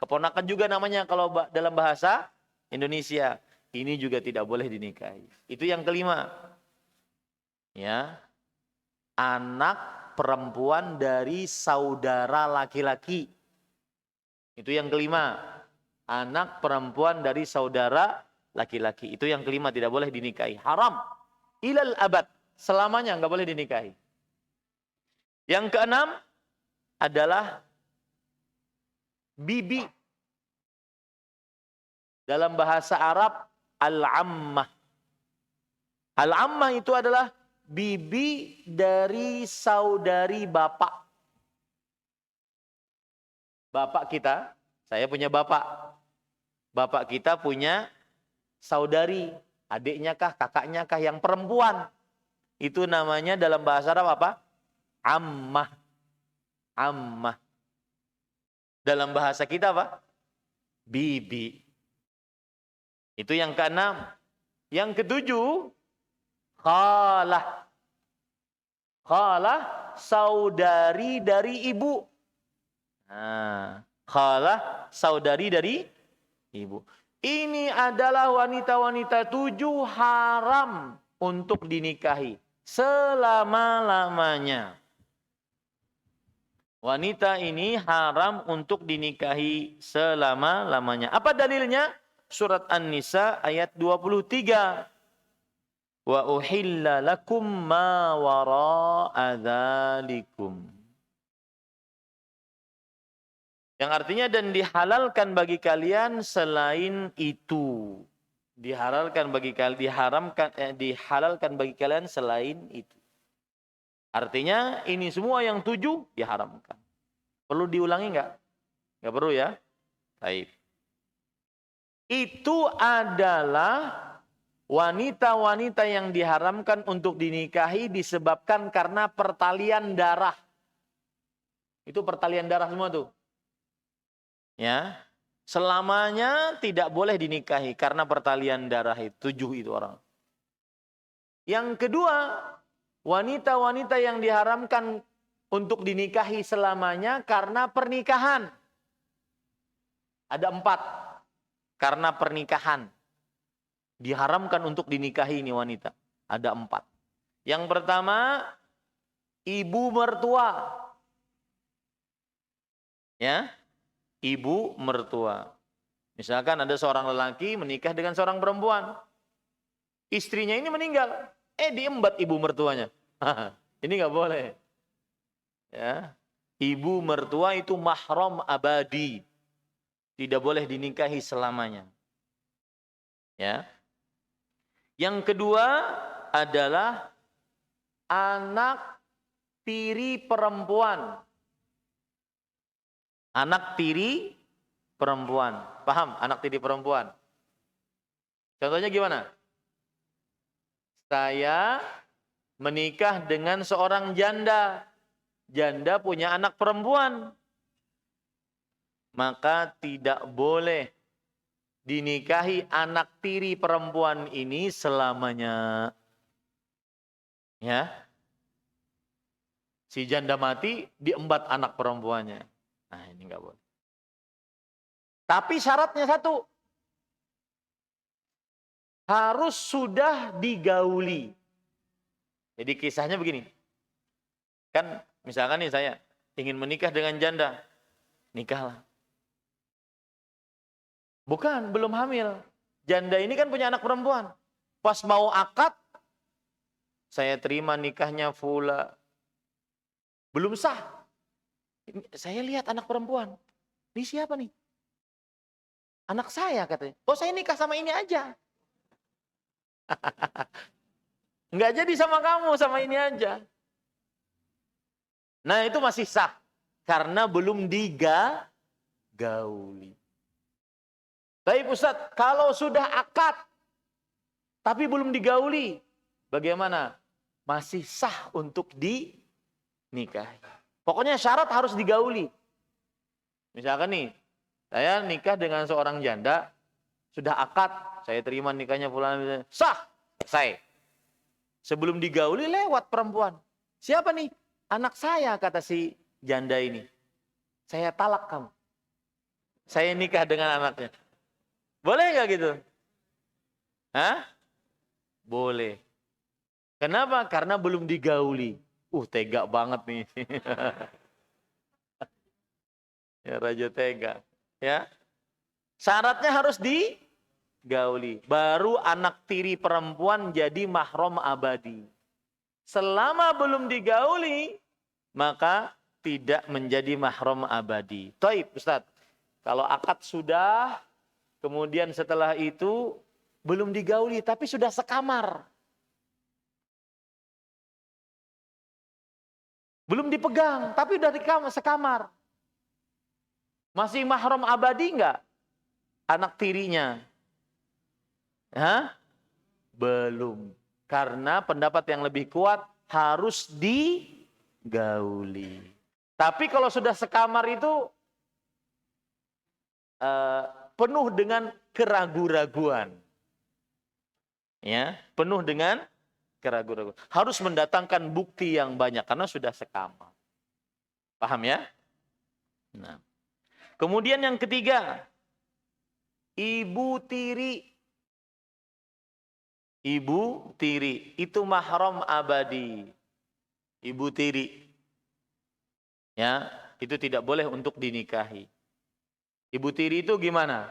Keponakan juga namanya kalau dalam bahasa Indonesia. Ini juga tidak boleh dinikahi. Itu yang kelima. Ya. Anak perempuan dari saudara laki-laki. Itu yang kelima. Anak perempuan dari saudara laki-laki. Itu yang kelima, tidak boleh dinikahi. Haram. Ilal abad. Selamanya nggak boleh dinikahi. Yang keenam adalah bibi. Dalam bahasa Arab, al-ammah. Al-ammah itu adalah bibi dari saudari bapak. Bapak kita, saya punya bapak. Bapak kita punya saudari, adiknya kah, kakaknya kah yang perempuan. Itu namanya dalam bahasa Arab apa? Ammah. Ammah. Dalam bahasa kita apa? Bibi. Itu yang keenam. Yang ketujuh, khalah. Khalah, saudari dari ibu. Nah, khalah, saudari dari ibu. Ini adalah wanita-wanita 7 haram untuk dinikahi selama-lamanya. Wanita ini haram untuk dinikahi selama-lamanya. Apa dalilnya? Surat An-Nisa ayat 23. Wa uhilla lakum ma wara'a dzalikum. Yang artinya dan dihalalkan bagi kalian selain itu. Dihalalkan bagi kalian, dihalalkan bagi kalian selain itu. Artinya ini semua yang 7 diharamkan. Perlu diulangi enggak? Enggak perlu ya? Baik. Itu adalah wanita-wanita yang diharamkan untuk dinikahi disebabkan karena pertalian darah. Itu pertalian darah semua tuh. Ya. Selamanya tidak boleh dinikahi karena pertalian darah itu 7 itu orang. Yang kedua, wanita-wanita yang diharamkan untuk dinikahi selamanya karena pernikahan. Ada 4. Karena pernikahan. Diharamkan untuk dinikahi ini wanita. Ada 4. Yang pertama, ibu mertua. Ya, ibu mertua. Misalkan ada seorang lelaki menikah dengan seorang perempuan. Istrinya ini meninggal. Diembat ibu mertuanya. Ini nggak boleh. Ya, ibu mertua itu mahram abadi. Tidak boleh dinikahi selamanya. Ya. Yang kedua adalah anak tiri perempuan. Anak tiri perempuan. Paham? Anak tiri perempuan. Contohnya gimana? Saya menikah dengan seorang janda. Janda punya anak perempuan. Maka tidak boleh dinikahi anak tiri perempuan ini selamanya. Ya. Si janda mati, diembat anak perempuannya. Nah, ini enggak boleh. Tapi syaratnya satu. Harus sudah digauli. Jadi kisahnya begini. Kan misalkan nih saya ingin menikah dengan janda. Nikahlah. Bukan, belum hamil. Janda ini kan punya anak perempuan. Pas mau akad, saya terima nikahnya Fula. Belum sah. Saya lihat anak perempuan. Ini siapa nih? Anak saya katanya. Oh, saya nikah sama ini aja. Enggak jadi sama kamu, sama ini aja. Nah, itu masih sah. Karena belum digauli. Tapi Ustaz, kalau sudah akad tapi belum digauli, bagaimana? Masih sah untuk dinikahi. Pokoknya syarat harus digauli. Misalkan nih, saya nikah dengan seorang janda, sudah akad, saya terima nikahnya fulan, sah, selesai. Sebelum digauli lewat perempuan. Siapa nih? Anak saya, kata si janda ini. Saya talak kamu. Saya nikah dengan anaknya. Boleh nggak gitu? Hah? Boleh. Kenapa? Karena belum digauli. Tega banget nih. Ya, raja tega. Ya. Syaratnya harus digauli. Baru anak tiri perempuan jadi mahram abadi. Selama belum digauli, maka tidak menjadi mahram abadi. Taib, Ustaz. Kalau akad sudah, kemudian setelah itu belum digauli, tapi sudah sekamar. Belum dipegang, tapi udah sekamar. Masih mahram abadi enggak anak tirinya? Hah? Belum. Karena pendapat yang lebih kuat harus digauli. Tapi kalau sudah sekamar itu penuh dengan keraguan-raguan. Ya, penuh dengan keraguan-raguan. Harus mendatangkan bukti yang banyak karena sudah sekamar. Paham ya? Nah. Kemudian yang ketiga, ibu tiri. Ibu tiri itu mahram abadi. Ibu tiri. Ya, itu tidak boleh untuk dinikahi. Ibu tiri itu gimana?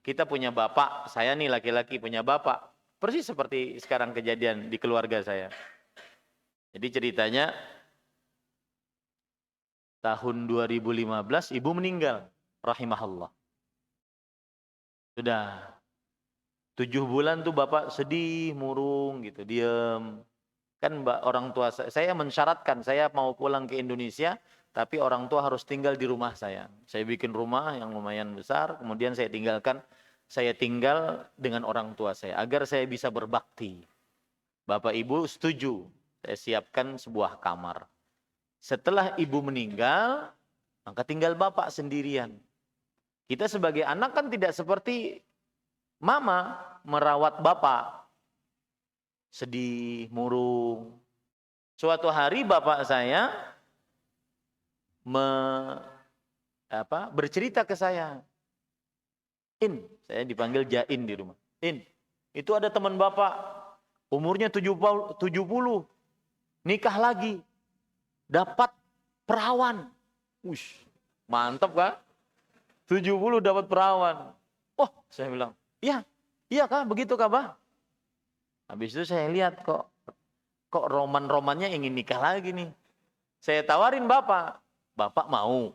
Kita punya bapak, saya nih laki-laki punya bapak. Persis seperti sekarang kejadian di keluarga saya. Jadi ceritanya tahun 2015 ibu meninggal, rahimahullah. Sudah 7 bulan tuh bapak sedih, murung gitu, diem. Kan orang tua saya mensyaratkan saya mau pulang ke Indonesia, tapi orang tua harus tinggal di rumah saya. Saya bikin rumah yang lumayan besar, kemudian saya tinggal dengan orang tua saya agar saya bisa berbakti. Bapak ibu setuju, saya siapkan sebuah kamar. Setelah ibu meninggal, maka tinggal bapak sendirian. Kita sebagai anak kan tidak seperti mama merawat bapak. Sedih, murung. Suatu hari bapak saya bercerita ke saya. Saya dipanggil Jain di rumah. Itu ada teman bapak, umurnya 70, nikah lagi, dapat perawan. Mantap kan? 70 dapat perawan. Saya bilang, iya kah, begitu kah, Bah? Habis itu saya lihat kok roman-romannya ingin nikah lagi nih. Saya tawarin bapak mau.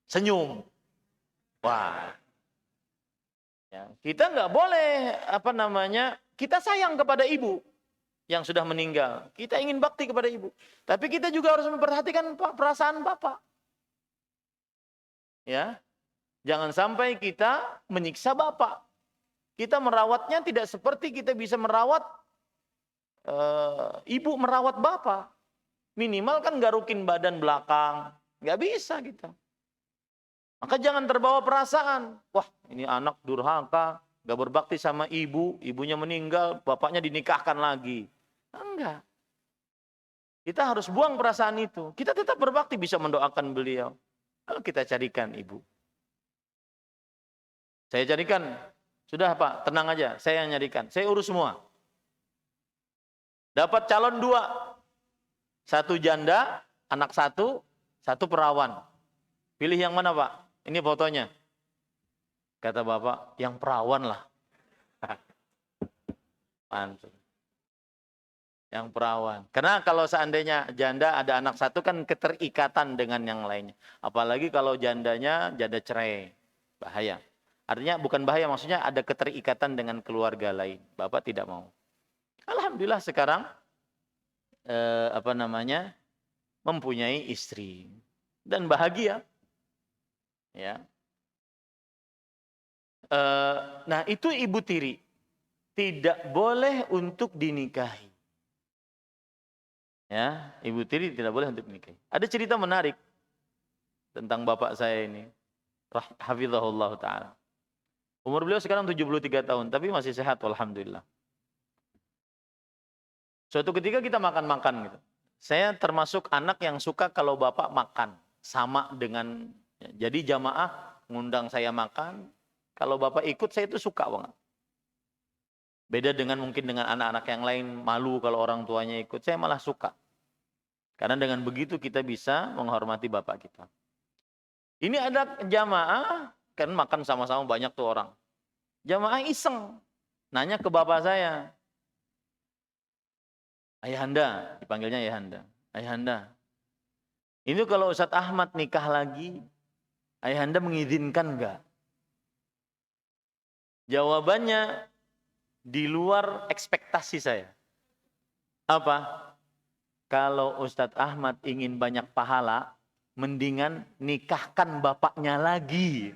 Senyum. Wah. Ya, kita nggak boleh kita sayang kepada ibu yang sudah meninggal. Kita ingin bakti kepada ibu. Tapi kita juga harus memperhatikan perasaan bapak. Ya. Jangan sampai kita menyiksa bapak. Kita merawatnya tidak seperti kita bisa merawat ibu merawat bapak. Minimal kan garukin badan belakang. Nggak bisa kita. Maka jangan terbawa perasaan. Wah, ini anak durhaka, nggak berbakti sama ibu, ibunya meninggal, bapaknya dinikahkan lagi. Enggak. Kita harus buang perasaan itu. Kita tetap berbakti, bisa mendoakan beliau. Lalu kita carikan ibu. Saya carikan. Sudah Pak, tenang aja, saya yang nyarikan. Saya urus semua. Dapat calon 2. 1 janda, anak 1 perawan. Pilih yang mana Pak? Ini fotonya. Kata bapak, yang perawan lah. Mantap. Yang perawan. Karena kalau seandainya janda ada anak 1 kan keterikatan dengan yang lainnya. Apalagi kalau jandanya janda cerai. Bahaya. Artinya bukan bahaya, maksudnya ada keterikatan dengan keluarga lain. Bapak tidak mau. Alhamdulillah sekarang mempunyai istri dan bahagia. Ya. Nah itu ibu tiri. Tidak boleh untuk dinikahi. Ya, ibu tiri tidak boleh untuk dinikahi. Ada cerita menarik tentang bapak saya ini. Hafizahullah ta'ala. Umur beliau sekarang 73 tahun, tapi masih sehat alhamdulillah. Suatu ketika kita makan-makan gitu. Saya termasuk anak yang suka kalau bapak makan. Sama dengan, jadi jamaah ngundang saya makan. Kalau bapak ikut, saya itu suka banget. Beda dengan mungkin dengan anak-anak yang lain, malu kalau orang tuanya ikut. Saya malah suka. Karena dengan begitu kita bisa menghormati bapak kita. Ini ada jamaah, kan makan sama-sama banyak tuh orang. Jamaah iseng, nanya ke bapak saya. Ayahanda, dipanggilnya Ayahanda. Ayahanda, ini kalau Ustadz Ahmad nikah lagi, Ayahanda mengizinkan enggak? Jawabannya di luar ekspektasi saya. Apa? Kalau Ustadz Ahmad ingin banyak pahala, mendingan nikahkan bapaknya lagi.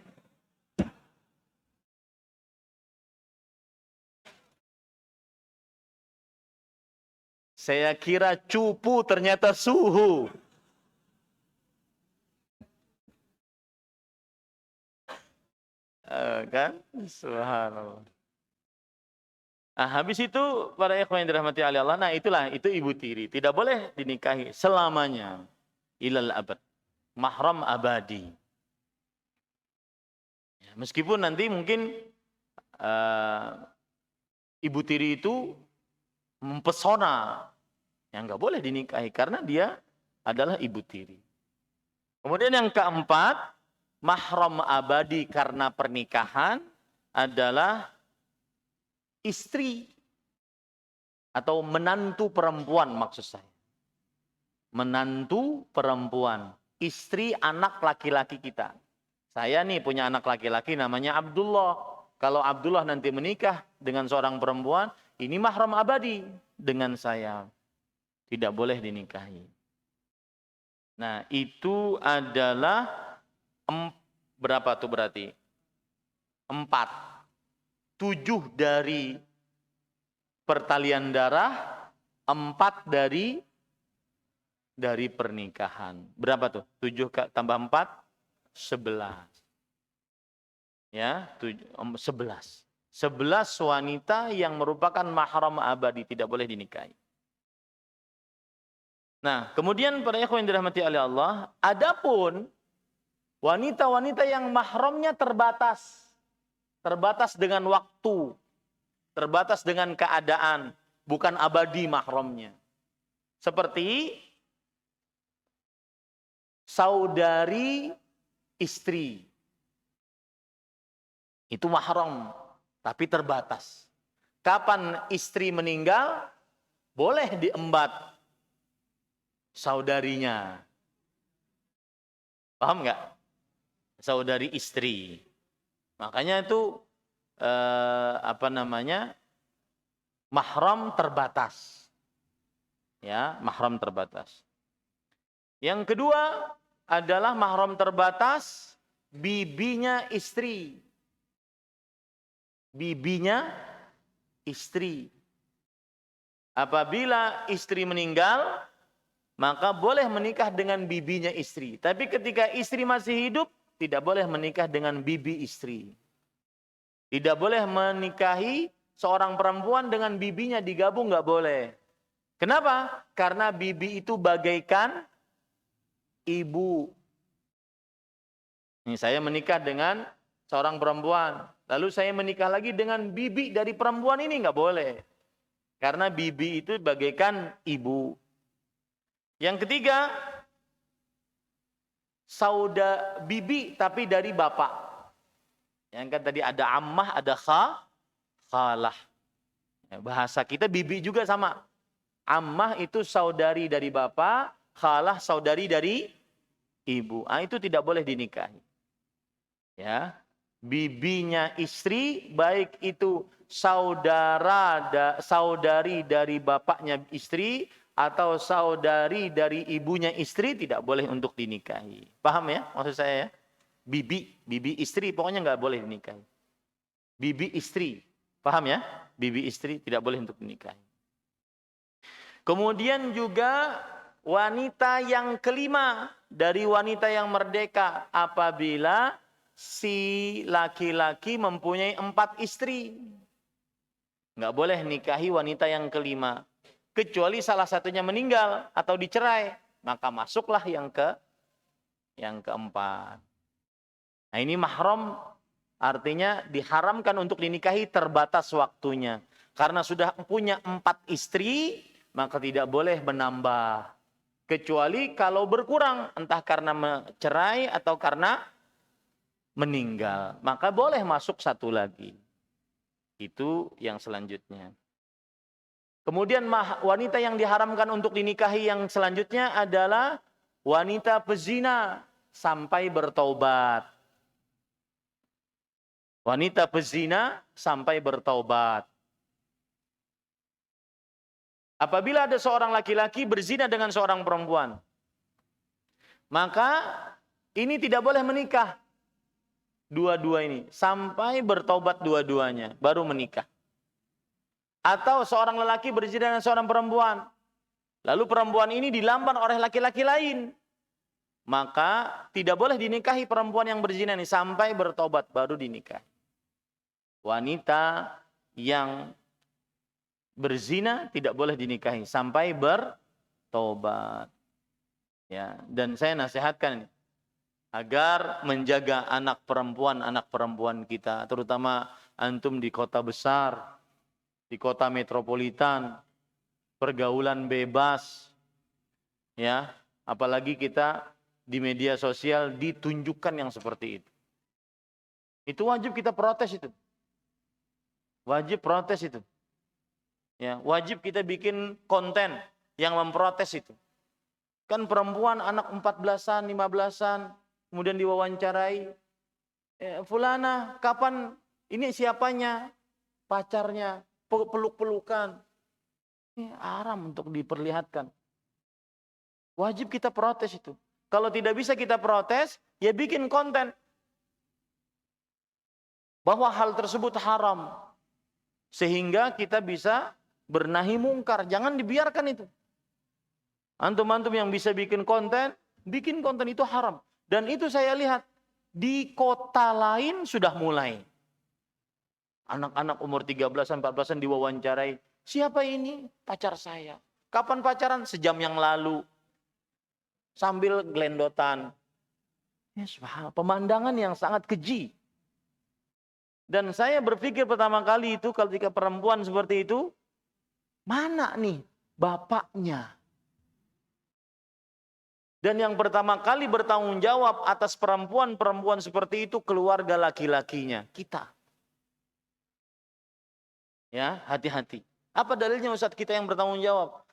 Saya kira cupu, ternyata suhu. Kan? Subhanallah. Nah, habis itu para ikhwan yang dirahmati oleh Allah, nah itulah, itu ibu tiri. Tidak boleh dinikahi selamanya. Ilal abad. Mahram abadi. Ya, meskipun nanti mungkin ibu tiri itu mempesona. Yang nggak boleh dinikahi karena dia adalah ibu tiri. Kemudian yang keempat, mahram abadi karena pernikahan adalah istri atau menantu perempuan maksud saya. Menantu perempuan, istri anak laki-laki kita. Saya nih punya anak laki-laki namanya Abdullah. Kalau Abdullah nanti menikah dengan seorang perempuan, ini mahram abadi dengan saya. Tidak boleh dinikahi. Nah, itu adalah berapa tuh berarti? 4. 7 dari pertalian darah, 4 dari pernikahan. Berapa tuh? 7 tambah 4, 11. Ya, 11. 11 wanita yang merupakan mahram abadi, tidak boleh dinikahi. Nah, kemudian para ikhwan yang dirahmati oleh Allah, adapun wanita-wanita yang mahramnya terbatas. Terbatas dengan waktu, terbatas dengan keadaan, bukan abadi mahramnya. Seperti saudari istri. Itu mahram, tapi terbatas. Kapan istri meninggal, boleh diembat saudarinya. Paham nggak? Saudari istri. Makanya itu mahram terbatas. Ya, mahram terbatas. Yang kedua adalah mahram terbatas bibinya istri. Bibinya istri. Apabila istri meninggal, maka boleh menikah dengan bibinya istri. Tapi ketika istri masih hidup, tidak boleh menikah dengan bibi istri. Tidak boleh menikahi seorang perempuan dengan bibinya, digabung nggak boleh. Kenapa? Karena bibi itu bagaikan ibu. Ini saya menikah dengan seorang perempuan. Lalu saya menikah lagi dengan bibi dari perempuan ini, nggak boleh. Karena bibi itu bagaikan ibu. Yang ketiga, bibi tapi dari bapak. Yang kan tadi ada ammah, ada khalah. Ya, bahasa kita bibi juga sama. Ammah itu saudari dari bapak, khalah saudari dari ibu. Itu tidak boleh dinikahi. Ya, bibinya istri, baik itu saudari dari bapaknya istri atau saudari dari ibunya istri, tidak boleh untuk dinikahi. Paham ya maksud saya ya? Bibi istri pokoknya nggak boleh dinikahi. bibi istri. Paham ya? Bibi istri tidak boleh untuk dinikahi. Kemudian juga wanita yang kelima dari wanita yang merdeka apabila si laki-laki mempunyai 4 istri. Nggak boleh nikahi wanita yang kelima. Kecuali salah satunya meninggal atau dicerai. Maka masuklah yang keempat. Nah ini mahram artinya diharamkan untuk dinikahi terbatas waktunya. Karena sudah punya 4 istri, maka tidak boleh menambah. Kecuali kalau berkurang, entah karena cerai atau karena meninggal. Maka boleh masuk 1 lagi. Itu yang selanjutnya. Kemudian wanita yang diharamkan untuk dinikahi yang selanjutnya adalah wanita pezina sampai bertaubat. Wanita pezina sampai bertaubat. Apabila ada seorang laki-laki berzina dengan seorang perempuan, maka ini tidak boleh menikah. Dua-dua ini sampai bertaubat dua-duanya baru menikah. Atau seorang lelaki berzina dengan seorang perempuan, lalu perempuan ini dilamar oleh laki-laki lain, maka tidak boleh dinikahi perempuan yang berzina ini sampai bertobat baru dinikah. Wanita yang berzina tidak boleh dinikahi sampai bertobat. Ya, dan saya nasihatkan ini agar menjaga anak perempuan kita, terutama antum di kota besar, di kota metropolitan, pergaulan bebas, ya, apalagi kita di media sosial ditunjukkan yang seperti itu. Itu wajib kita protes itu. Wajib protes itu. Ya, wajib kita bikin konten yang memprotes itu. Kan perempuan anak 14-an, 15-an, kemudian diwawancarai. Fulana, kapan ini siapanya? Pacarnya, peluk-pelukan. Ini haram untuk diperlihatkan. Wajib kita protes itu. Kalau tidak bisa kita protes, ya bikin konten. Bahwa hal tersebut haram. Sehingga kita bisa bernahi mungkar. Jangan dibiarkan itu. Antum-antum yang bisa bikin konten itu haram. Dan itu saya lihat di kota lain sudah mulai. Anak-anak umur 13-an, 14-an diwawancarai. Siapa ini? Pacar saya. Kapan pacaran? Sejam yang lalu. Sambil gelendotan. Ya, subhanallah, pemandangan yang sangat keji. Dan saya berpikir pertama kali itu ketika perempuan seperti itu, mana nih bapaknya? Dan yang pertama kali bertanggung jawab atas perempuan seperti itu keluarga laki-lakinya, kita. Ya, hati-hati. Apa dalilnya Ustaz kita yang bertanggung jawab?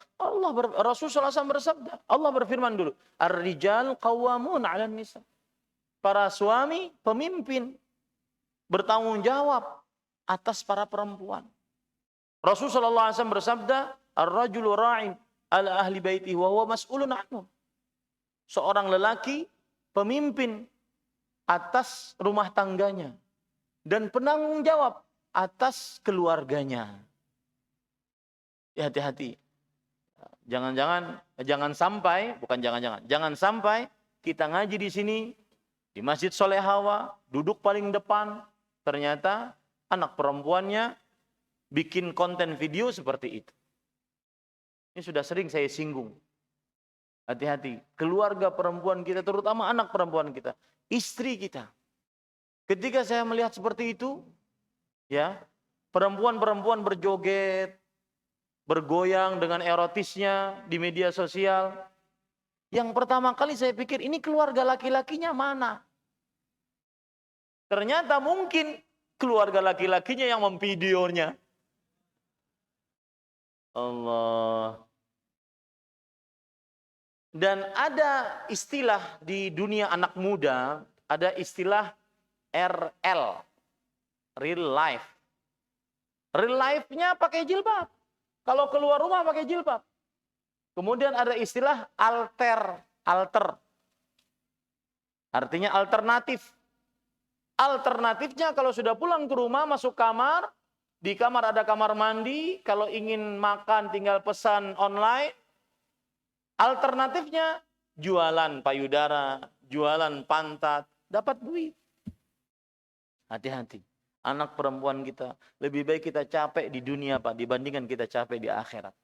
Rasulullah SAW bersabda, Allah berfirman dulu, Ar-rijal qawwamun 'alan nisa. Para suami pemimpin bertanggung jawab atas para perempuan. Rasulullah SAW bersabda, Ar-rajulu ra'in ala ahli baitihi wa huwa mas'ulun anhum. Seorang lelaki pemimpin atas rumah tangganya dan penanggung jawab atas keluarganya. Ya, hati-hati. Jangan sampai kita ngaji di sini di Masjid Solehawa, duduk paling depan, ternyata anak perempuannya bikin konten video seperti itu. Ini sudah sering saya singgung. Hati-hati, keluarga perempuan kita, terutama anak perempuan kita, istri kita. Ketika saya melihat seperti itu, ya, perempuan-perempuan berjoget, bergoyang dengan erotisnya di media sosial. Yang pertama kali saya pikir, ini keluarga laki-lakinya mana? Ternyata mungkin keluarga laki-lakinya yang memvideonya. Allah. Dan ada istilah di dunia anak muda, ada istilah RL, real life. Real life-nya pakai jilbab. Kalau keluar rumah pakai jilbab. Kemudian ada istilah alter. Artinya alternatif. Alternatifnya kalau sudah pulang ke rumah, masuk kamar, di kamar ada kamar mandi, kalau ingin makan tinggal pesan online. Alternatifnya jualan payudara, jualan pantat, dapat duit. Hati-hati. Anak perempuan kita, lebih baik kita capek di dunia Pak, dibandingkan kita capek di akhirat.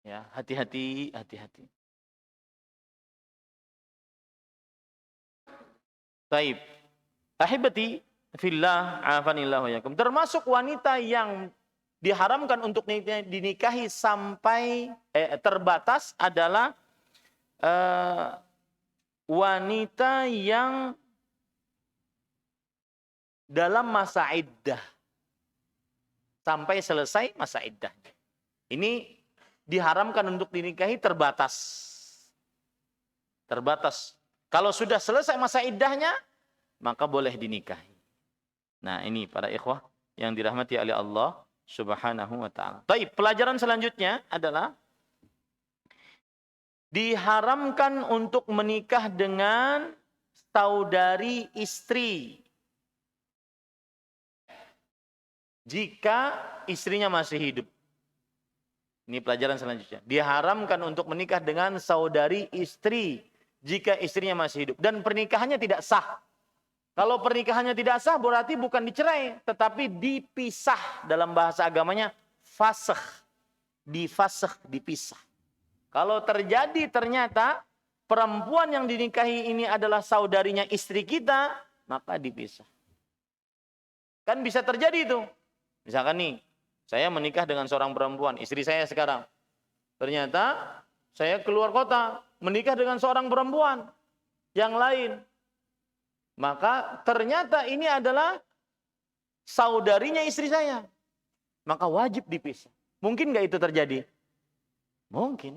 Ya, hati-hati, hati-hati. Taib. Ahibati fillah, afanillah wa yakum. Termasuk wanita yang diharamkan untuk dinikahi sampai terbatas adalah wanita yang dalam masa iddah. Sampai selesai masa iddah. Ini diharamkan untuk dinikahi terbatas. Terbatas. Kalau sudah selesai masa iddahnya, maka boleh dinikahi. Nah, ini para ikhwah yang dirahmati oleh Allah Subhanahu wa ta'ala. Baik, pelajaran selanjutnya adalah diharamkan untuk menikah dengan saudari istri jika istrinya masih hidup. Ini pelajaran selanjutnya. Diharamkan untuk menikah dengan saudari istri jika istrinya masih hidup. Dan pernikahannya tidak sah. Kalau pernikahannya tidak sah berarti bukan dicerai. Tetapi dipisah, dalam bahasa agamanya fasakh. Difasakh, dipisah. Kalau terjadi ternyata perempuan yang dinikahi ini adalah saudarinya istri kita, maka dipisah. Kan bisa terjadi itu. Misalkan nih, saya menikah dengan seorang perempuan, istri saya sekarang. Ternyata saya keluar kota, menikah dengan seorang perempuan yang lain. Maka ternyata ini adalah saudarinya istri saya. Maka wajib dipisah. Mungkin nggak itu terjadi? Mungkin.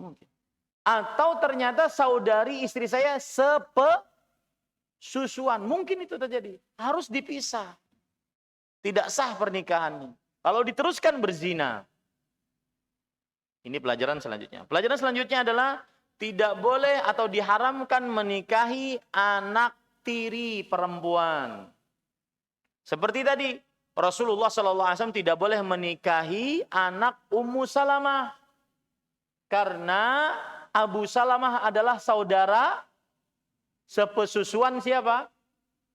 Atau ternyata saudari istri saya sepesusuan. Mungkin itu terjadi. Harus dipisah. Tidak sah pernikahannya. Kalau diteruskan berzina. Ini pelajaran selanjutnya. Pelajaran selanjutnya adalah tidak boleh atau diharamkan menikahi anak tiri perempuan. Seperti tadi, Rasulullah SAW tidak boleh menikahi anak Ummu Salamah. Karena Abu Salamah adalah saudara sepesusuan siapa?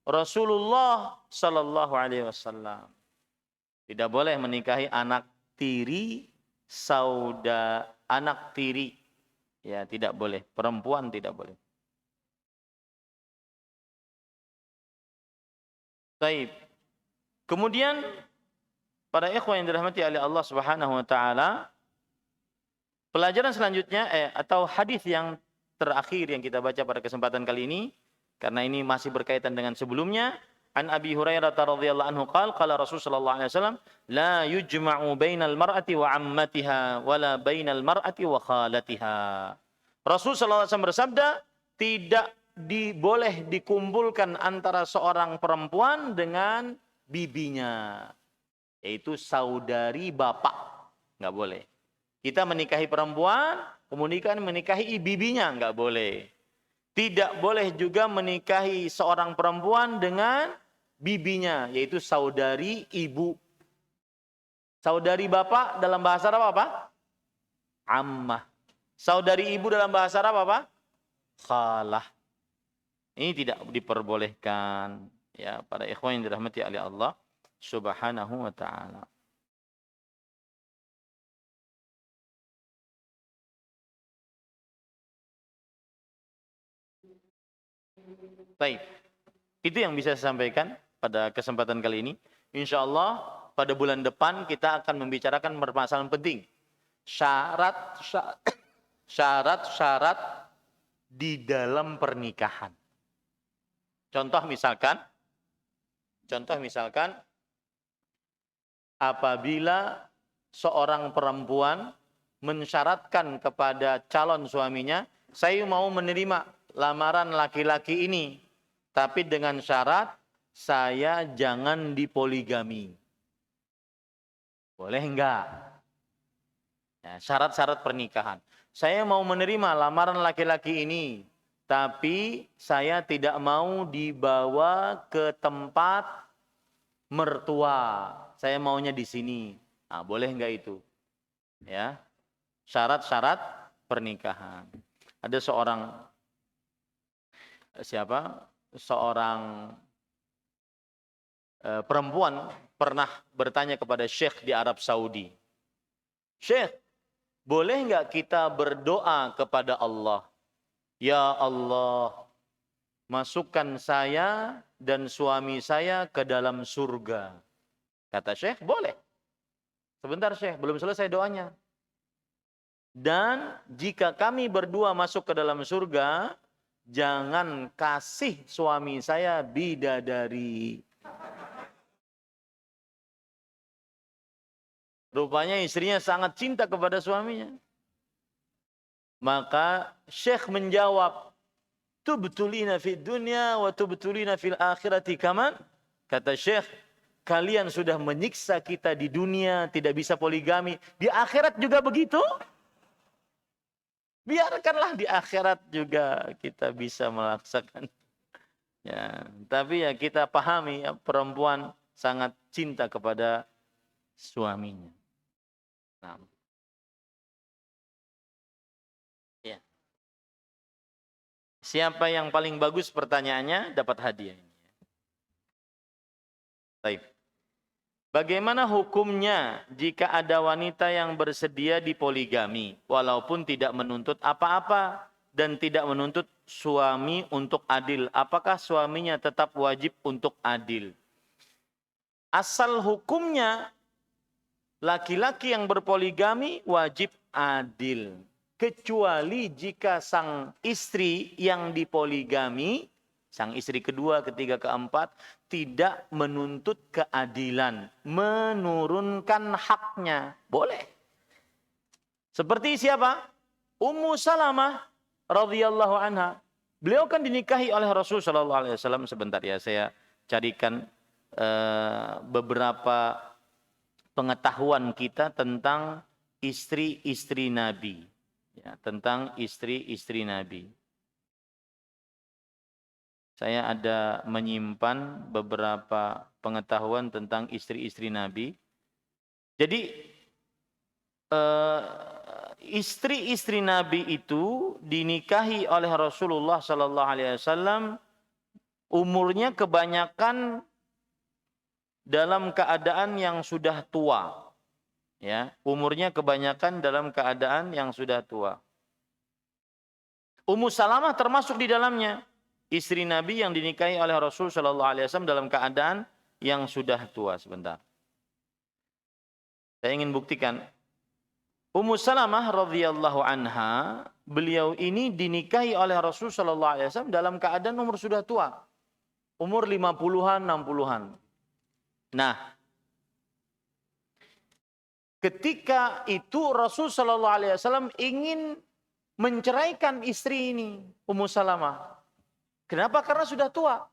Rasulullah SAW. Tidak boleh menikahi anak tiri anak tiri. Ya, tidak boleh. Perempuan tidak boleh. Baik. Kemudian para ikhwan yang dirahmati oleh Allah Subhanahu wa taala, pelajaran selanjutnya atau hadis yang terakhir yang kita baca pada kesempatan kali ini, karena ini masih berkaitan dengan sebelumnya, an Abi Hurairah radhiyallahu anhu qala Rasul sallallahu alaihi wasallam la yujma'u bainal mar'ati wa 'ammatiha wala bainal mar'ati wa khalatiha. Rasul sallallahu alaihi wasallam bersabda, tidak boleh dikumpulkan antara seorang perempuan dengan bibinya, yaitu saudari bapak. Nggak boleh. Kita menikahi perempuan, kemudian menikahi bibinya, nggak boleh. Tidak boleh juga menikahi seorang perempuan dengan bibinya, yaitu saudari ibu. Saudari bapak dalam bahasa Arab apa? Ammah. Saudari ibu dalam bahasa Arab apa? Khalah. Ini tidak diperbolehkan. Ya, para ikhwan yang dirahmati oleh Allah Subhanahu wa taala. Baik. Itu yang bisa saya sampaikan pada kesempatan kali ini. Insya Allah pada bulan depan kita akan membicarakan permasalahan penting. Syarat-syarat di dalam pernikahan. Contoh misalkan apabila seorang perempuan mensyaratkan kepada calon suaminya, saya mau menerima lamaran laki-laki ini, tapi dengan syarat saya jangan dipoligami. Boleh enggak? Ya, syarat-syarat pernikahan. Saya mau menerima lamaran laki-laki ini, tapi saya tidak mau dibawa ke tempat mertua. Saya maunya di sini. Nah, boleh nggak itu? Ya, syarat-syarat pernikahan. Ada seorang perempuan pernah bertanya kepada Syekh di Arab Saudi. Syekh, boleh nggak kita berdoa kepada Allah? Ya Allah, masukkan saya dan suami saya ke dalam surga. Kata Syekh, boleh. Sebentar Syekh, belum selesai doanya. Dan jika kami berdua masuk ke dalam surga, jangan kasih suami saya bidadari. Rupanya istrinya sangat cinta kepada suaminya. Maka Syekh menjawab, tubtulina fid dunya wa tubtulina fil akhirati kaman. Kata Syekh, kalian sudah menyiksa kita di dunia, tidak bisa poligami. Di akhirat juga begitu? Biarkanlah di akhirat juga kita bisa melaksakan. Ya, tapi ya kita pahami ya, perempuan sangat cinta kepada suaminya. Nah. Ya. Siapa yang paling bagus pertanyaannya dapat hadiah. Baik. Bagaimana hukumnya jika ada wanita yang bersedia dipoligami walaupun tidak menuntut apa-apa dan tidak menuntut suami untuk adil? Apakah suaminya tetap wajib untuk adil? Asal hukumnya laki-laki yang berpoligami wajib adil. Kecuali jika sang istri yang dipoligami, sang istri kedua, ketiga, keempat, tidak menuntut keadilan, menurunkan haknya. Boleh. Seperti siapa? Ummu Salamah radhiyallahu anha. Beliau kan dinikahi oleh Rasul sallallahu alaihi wasallam. Sebentar ya, saya carikan beberapa pengetahuan kita tentang istri-istri Nabi. Ya, tentang istri-istri Nabi. Saya ada menyimpan beberapa pengetahuan tentang istri-istri Nabi. Jadi istri-istri Nabi itu dinikahi oleh Rasulullah sallallahu alaihi wasallam, umurnya kebanyakan dalam keadaan yang sudah tua. Ya, umurnya kebanyakan dalam keadaan yang sudah tua. Ummu Salamah termasuk di dalamnya, istri Nabi yang dinikahi oleh Rasul sallallahu alaihi wasallam dalam keadaan yang sudah tua. Sebentar. Saya ingin buktikan. Ummu Salamah radhiyallahu anha, beliau ini dinikahi oleh Rasul sallallahu alaihi wasallam dalam keadaan umur sudah tua. Umur 50-an, 60-an. Nah, ketika itu Rasul sallallahu alaihi wasallam ingin menceraikan istri ini, Ummu Salamah. Kenapa? Karena sudah tua.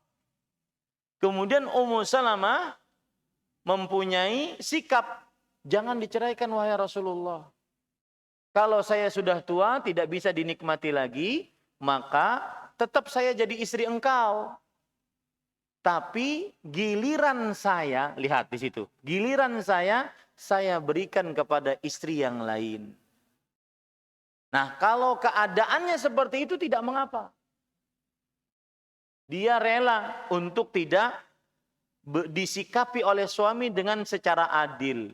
Kemudian Ummu Salamah mempunyai sikap, jangan diceraikan wahai Rasulullah. Kalau saya sudah tua, tidak bisa dinikmati lagi, maka tetap saya jadi istri engkau. Tapi giliran saya, lihat di situ, giliran saya berikan kepada istri yang lain. Nah, kalau keadaannya seperti itu tidak mengapa. Dia rela untuk tidak disikapi oleh suami dengan secara adil.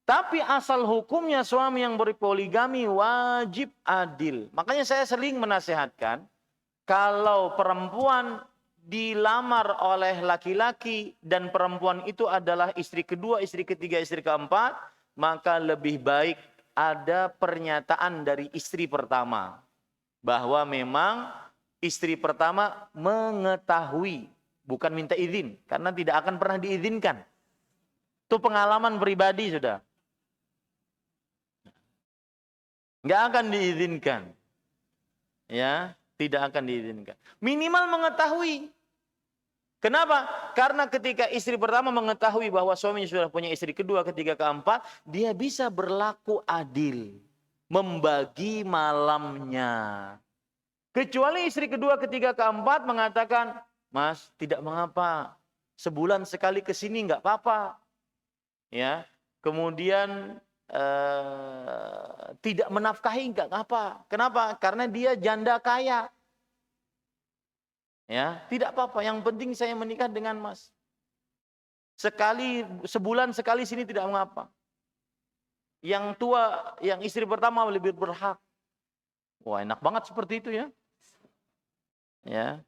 Tapi asal hukumnya suami yang berpoligami wajib adil. Makanya saya sering menasehatkan, kalau perempuan dilamar oleh laki-laki dan perempuan itu adalah istri kedua, istri ketiga, istri keempat, maka lebih baik ada pernyataan dari istri pertama bahwa memang istri pertama mengetahui, bukan minta izin, karena tidak akan pernah diizinkan. Itu pengalaman pribadi sudah. Nggak akan diizinkan. Ya, tidak akan diizinkan. Minimal mengetahui. Kenapa? Karena ketika istri pertama mengetahui bahwa suaminya sudah punya istri kedua, ketiga, keempat, dia bisa berlaku adil. Membagi malamnya. Kecuali istri kedua, ketiga, keempat mengatakan, Mas, tidak mengapa. Sebulan sekali ke sini nggak apa-apa. Ya. Kemudian tidak menafkahi nggak apa. Kenapa? Karena dia janda kaya. Ya, tidak apa-apa. Yang penting saya menikah dengan Mas. Sebulan sekali sini tidak mengapa. Yang tua, yang istri pertama lebih berhak. Wah, enak banget seperti itu ya. Ya.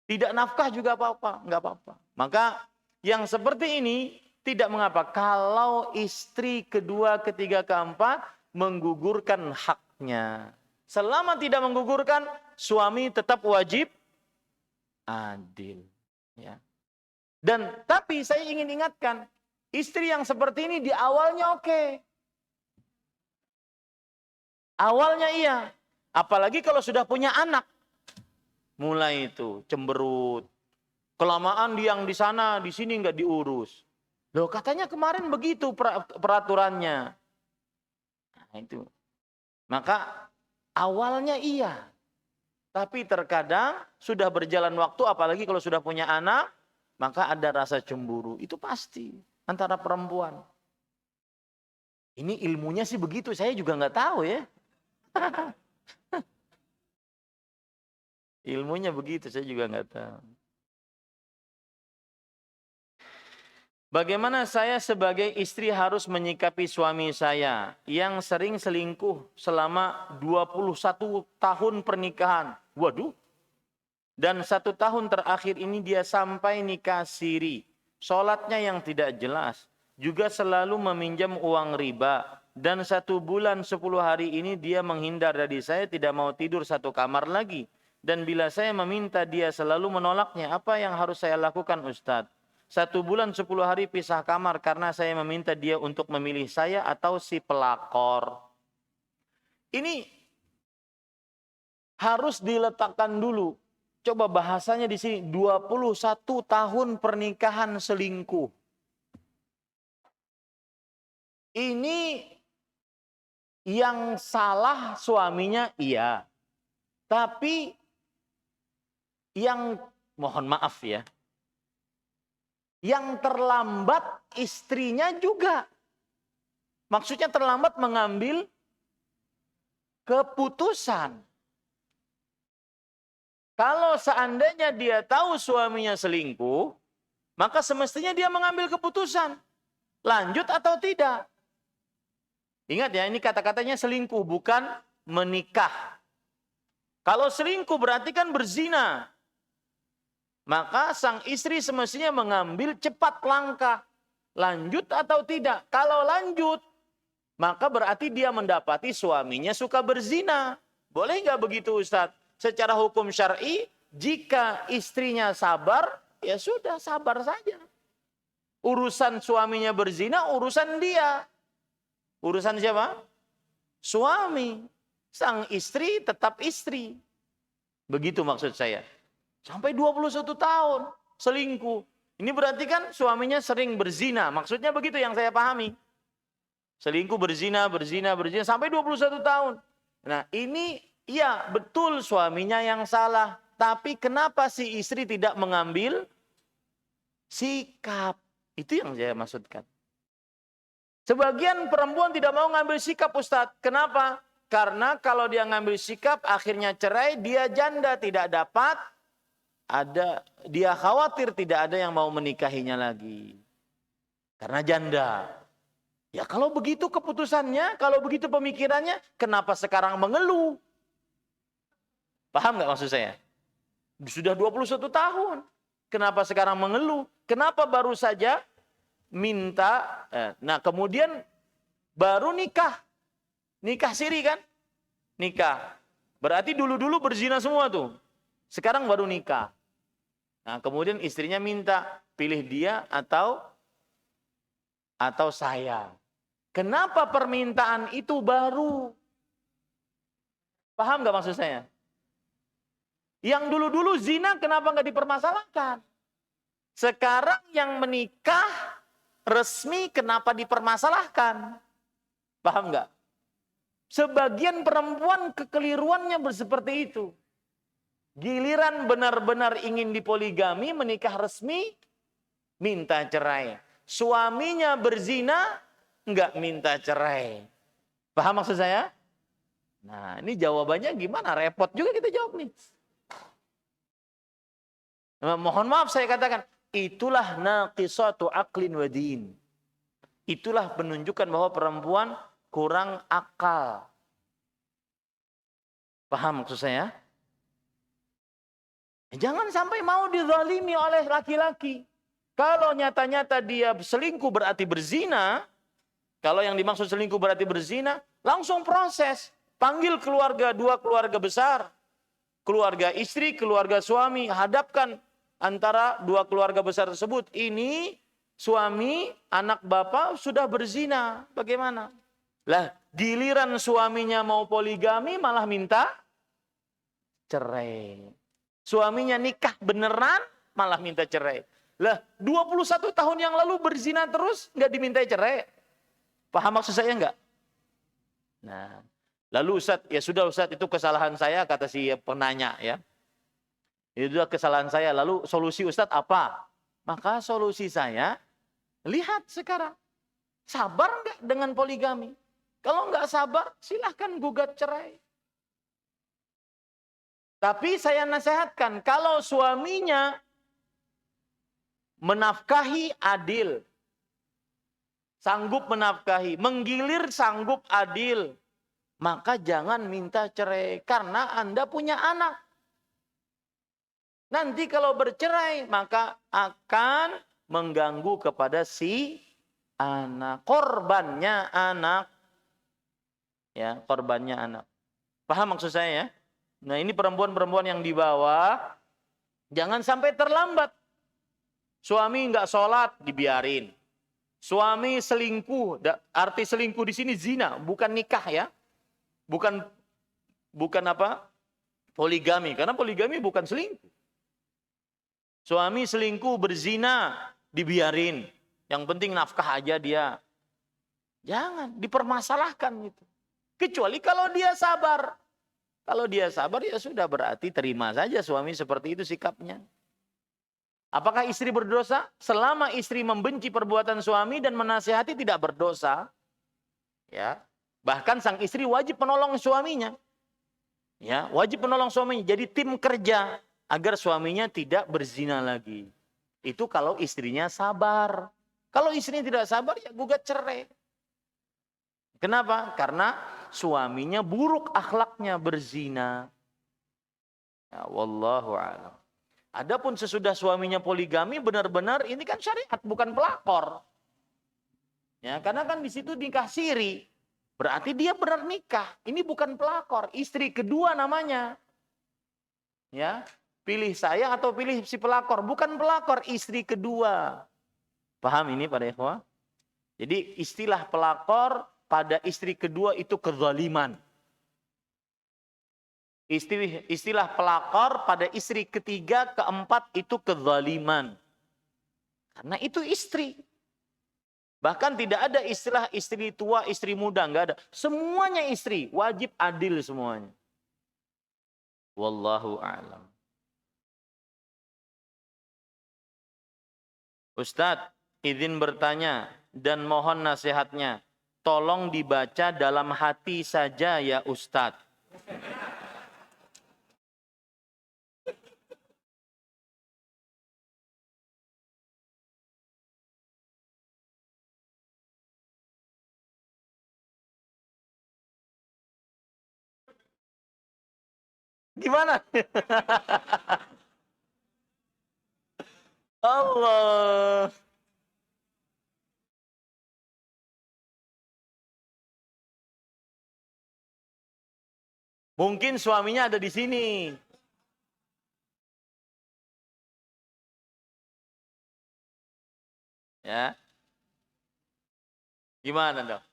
Tidak nafkah juga apa-apa, enggak apa-apa. Maka yang seperti ini tidak mengapa kalau istri kedua, ketiga, keempat menggugurkan haknya. Selama tidak menggugurkan, suami tetap wajib adil. Ya. Dan tapi saya ingin ingatkan, istri yang seperti ini di awalnya oke. Awalnya iya. Apalagi kalau sudah punya anak. Mulai itu cemberut. Kelamaan yang di sana, di sini nggak diurus. Loh, katanya kemarin begitu peraturannya. Nah, itu. Maka awalnya iya. Tapi terkadang sudah berjalan waktu, apalagi kalau sudah punya anak, maka ada rasa cemburu. Itu pasti antara perempuan. Ini ilmunya sih begitu, saya juga nggak tahu ya. Ilmunya begitu, saya juga nggak tahu. Bagaimana saya sebagai istri harus menyikapi suami saya yang sering selingkuh selama 21 tahun pernikahan. Waduh. Dan 1 tahun terakhir ini dia sampai nikah siri. Sholatnya yang tidak jelas. Juga selalu meminjam uang riba. Dan 1 bulan 10 hari ini dia menghindar dari saya, tidak mau tidur satu kamar lagi. Dan bila saya meminta dia selalu menolaknya. Apa yang harus saya lakukan, Ustadz? 1 bulan 10 hari pisah kamar karena saya meminta dia untuk memilih saya atau si pelakor. Ini harus diletakkan dulu. Coba bahasanya di sini, 21 tahun pernikahan selingkuh. Ini yang salah suaminya iya. Tapi yang, mohon maaf ya, yang terlambat istrinya juga. Maksudnya terlambat mengambil keputusan. Kalau seandainya dia tahu suaminya selingkuh, maka semestinya dia mengambil keputusan. Lanjut atau tidak. Ingat ya, ini kata-katanya selingkuh, bukan menikah. Kalau selingkuh berarti kan berzina. Maka sang istri semestinya mengambil cepat langkah. Lanjut atau tidak. Kalau lanjut, maka berarti dia mendapati suaminya suka berzina. Boleh nggak begitu, Ustadz? Secara hukum syar'i, jika istrinya sabar, ya sudah sabar saja. Urusan suaminya berzina, urusan dia. Urusan siapa? Suami. Sang istri tetap istri. Begitu maksud saya. Sampai 21 tahun selingkuh. Ini berarti kan suaminya sering berzina. Maksudnya begitu yang saya pahami. Selingkuh, berzina sampai 21 tahun. Nah, ini iya betul suaminya yang salah. Tapi kenapa si istri tidak mengambil sikap? Itu yang saya maksudkan. Sebagian perempuan tidak mau ngambil sikap, Ustadz. Kenapa? Karena kalau dia ngambil sikap akhirnya cerai, dia janda, tidak dapat. Dia khawatir tidak ada yang mau menikahinya lagi. Karena janda. Ya kalau begitu keputusannya, kalau begitu pemikirannya, kenapa sekarang mengeluh? Paham nggak maksud saya? Sudah 21 tahun. Kenapa sekarang mengeluh? Kenapa baru saja minta, nah kemudian baru nikah. Nikah siri kan? Nikah. Berarti dulu-dulu berzina semua tuh. Sekarang baru nikah. Nah, kemudian istrinya minta pilih dia atau saya. Kenapa permintaan itu baru? Paham nggak maksud saya? Yang dulu-dulu zina kenapa nggak dipermasalahkan? Sekarang yang menikah resmi kenapa dipermasalahkan? Paham nggak? Sebagian perempuan kekeliruannya seperti itu. Giliran benar-benar ingin dipoligami, menikah resmi, minta cerai. Suaminya berzina, enggak minta cerai. Paham maksud saya? Nah, ini jawabannya gimana? Repot juga kita jawab nih. Nah, mohon maaf saya katakan, itulah naqisatu aqlin wa din. Itulah penunjukan bahwa perempuan kurang akal. Paham maksud saya? Jangan sampai mau dizalimi oleh laki-laki. Kalau nyata-nyata dia selingkuh berarti berzina, kalau yang dimaksud selingkuh berarti berzina, langsung proses. Panggil keluarga, dua keluarga besar. Keluarga istri, keluarga suami. Hadapkan antara dua keluarga besar tersebut. Ini suami, anak bapak sudah berzina. Bagaimana? Lah, giliran suaminya mau poligami malah minta cerai. Suaminya nikah beneran, malah minta cerai. Lah, 21 tahun yang lalu berzina terus, nggak dimintai cerai. Paham maksud saya nggak? Nah, lalu Ustadz, ya sudah Ustadz, itu kesalahan saya, kata si penanya ya. Itu sudah kesalahan saya. Lalu solusi Ustadz apa? Maka solusi saya, lihat sekarang. Sabar nggak dengan poligami? Kalau nggak sabar, silahkan gugat cerai. Tapi saya nasihatkan, kalau suaminya menafkahi adil, sanggup menafkahi, menggilir sanggup adil, maka jangan minta cerai karena Anda punya anak. Nanti kalau bercerai maka akan mengganggu kepada si anak, korbannya anak. Ya, korbannya anak. Paham maksud saya ya? Nah, ini perempuan-perempuan yang di bawah, jangan sampai terlambat. Suami nggak sholat, dibiarin. Suami selingkuh, arti selingkuh di sini zina, bukan nikah ya. Bukan apa? Poligami, karena poligami bukan selingkuh. Suami selingkuh, berzina, dibiarin. Yang penting nafkah aja dia. Jangan dipermasalahkan gitu. Kecuali kalau dia sabar. Kalau dia sabar ya sudah, berarti terima saja suami seperti itu sikapnya. Apakah istri berdosa? Selama istri membenci perbuatan suami dan menasihati tidak berdosa. Ya. Bahkan sang istri wajib menolong suaminya. Ya, wajib menolong suaminya. Jadi tim kerja agar suaminya tidak berzina lagi. Itu kalau istrinya sabar. Kalau istrinya tidak sabar ya gugat cerai. Kenapa? Karena suaminya buruk akhlaknya, berzina. Ya, wallahu a'lam. Adapun sesudah suaminya poligami, benar-benar ini kan syariat, bukan pelakor. Ya, karena kan di situ nikah siri. Berarti dia benar nikah. Ini bukan pelakor, istri kedua namanya. Ya, pilih saya atau pilih si pelakor, bukan pelakor, istri kedua. Paham ini pada ikhwah? Jadi istilah pelakor pada istri kedua itu kezaliman. Istilah pelakor pada istri ketiga, keempat itu kezaliman. Karena itu istri. Bahkan tidak ada istilah istri tua, istri muda, enggak ada. Semuanya istri, wajib adil semuanya. Wallahu a'lam. Ustadz, izin bertanya dan mohon nasihatnya. Tolong dibaca dalam hati saja ya Ustadz. Gimana? Allah. Mungkin suaminya ada di sini. Ya. Gimana dong?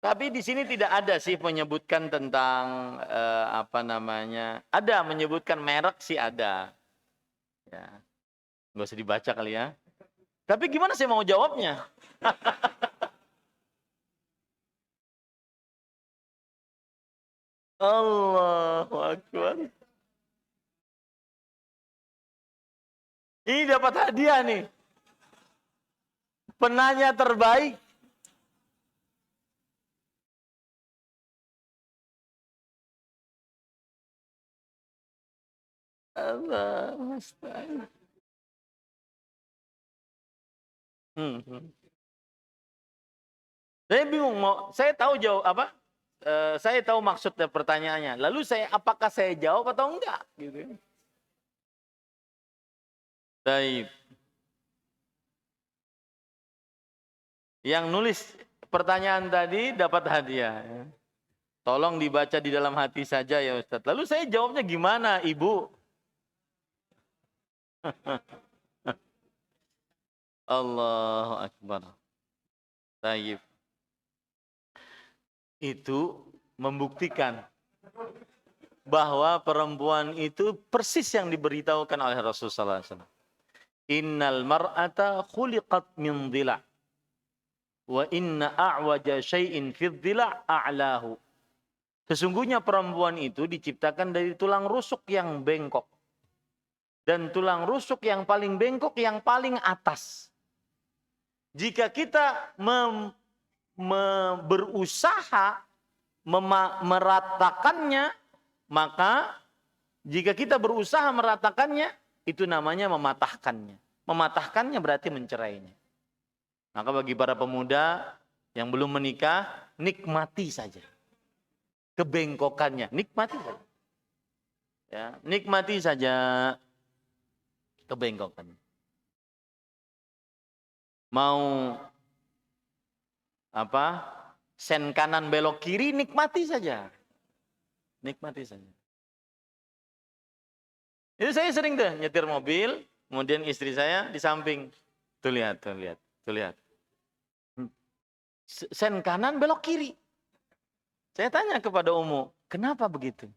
Tapi di sini tidak ada sih menyebutkan tentang apa namanya. Ada menyebutkan merek sih ada. Ya. Nggak usah dibaca kali ya. Tapi gimana saya mau jawabnya? Allahu Akbar. Ini dapat hadiah nih. Penanya terbaik. Allah, astaga. Saya bingung saya tahu jawab apa? Saya tahu maksud pertanyaannya. Lalu apakah saya jawab atau enggak? Gitu. Baik. Yang nulis pertanyaan tadi dapat hadiah. Tolong dibaca di dalam hati saja ya Ustadz. Lalu saya jawabnya gimana, Ibu? Allahu Akbar. Baik. Itu membuktikan bahwa perempuan itu persis yang diberitahukan oleh Rasulullah SAW. Innal mar'ata khuliqat min dhila' wa inna a'waja syai'in fi dhila' a'lahu. Sesungguhnya perempuan itu diciptakan dari tulang rusuk yang bengkok. Dan tulang rusuk yang paling bengkok yang paling atas. Jika kita berusaha meratakannya, maka jika kita berusaha meratakannya, itu namanya mematahkannya. Mematahkannya berarti mencerainya. Maka bagi para pemuda yang belum menikah, nikmati saja kebengkokannya, nikmati saja. Ya, nikmati saja kebengkokannya. Mau sen kanan belok kiri, nikmati saja. Nikmati saja. Itu saya sering tuh nyetir mobil, kemudian istri saya di samping. Tuh lihat. Sen kanan belok kiri. Saya tanya kepada Umu, kenapa begitu?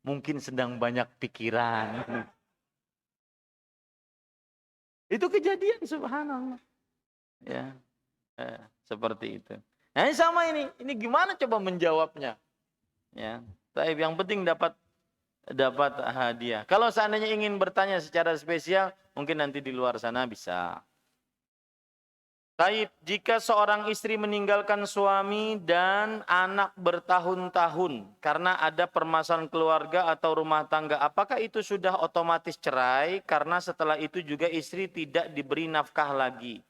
Mungkin sedang banyak pikiran. Itu kejadian, subhanallah. Ya. Seperti itu. Nah, ini sama ini gimana coba menjawabnya? Ya, tapi yang penting dapat hadiah. Kalau seandainya ingin bertanya secara spesial, mungkin nanti di luar sana bisa. Taib, jika seorang istri meninggalkan suami dan anak bertahun-tahun karena ada permasalahan keluarga atau rumah tangga, apakah itu sudah otomatis cerai karena setelah itu juga istri tidak diberi nafkah lagi?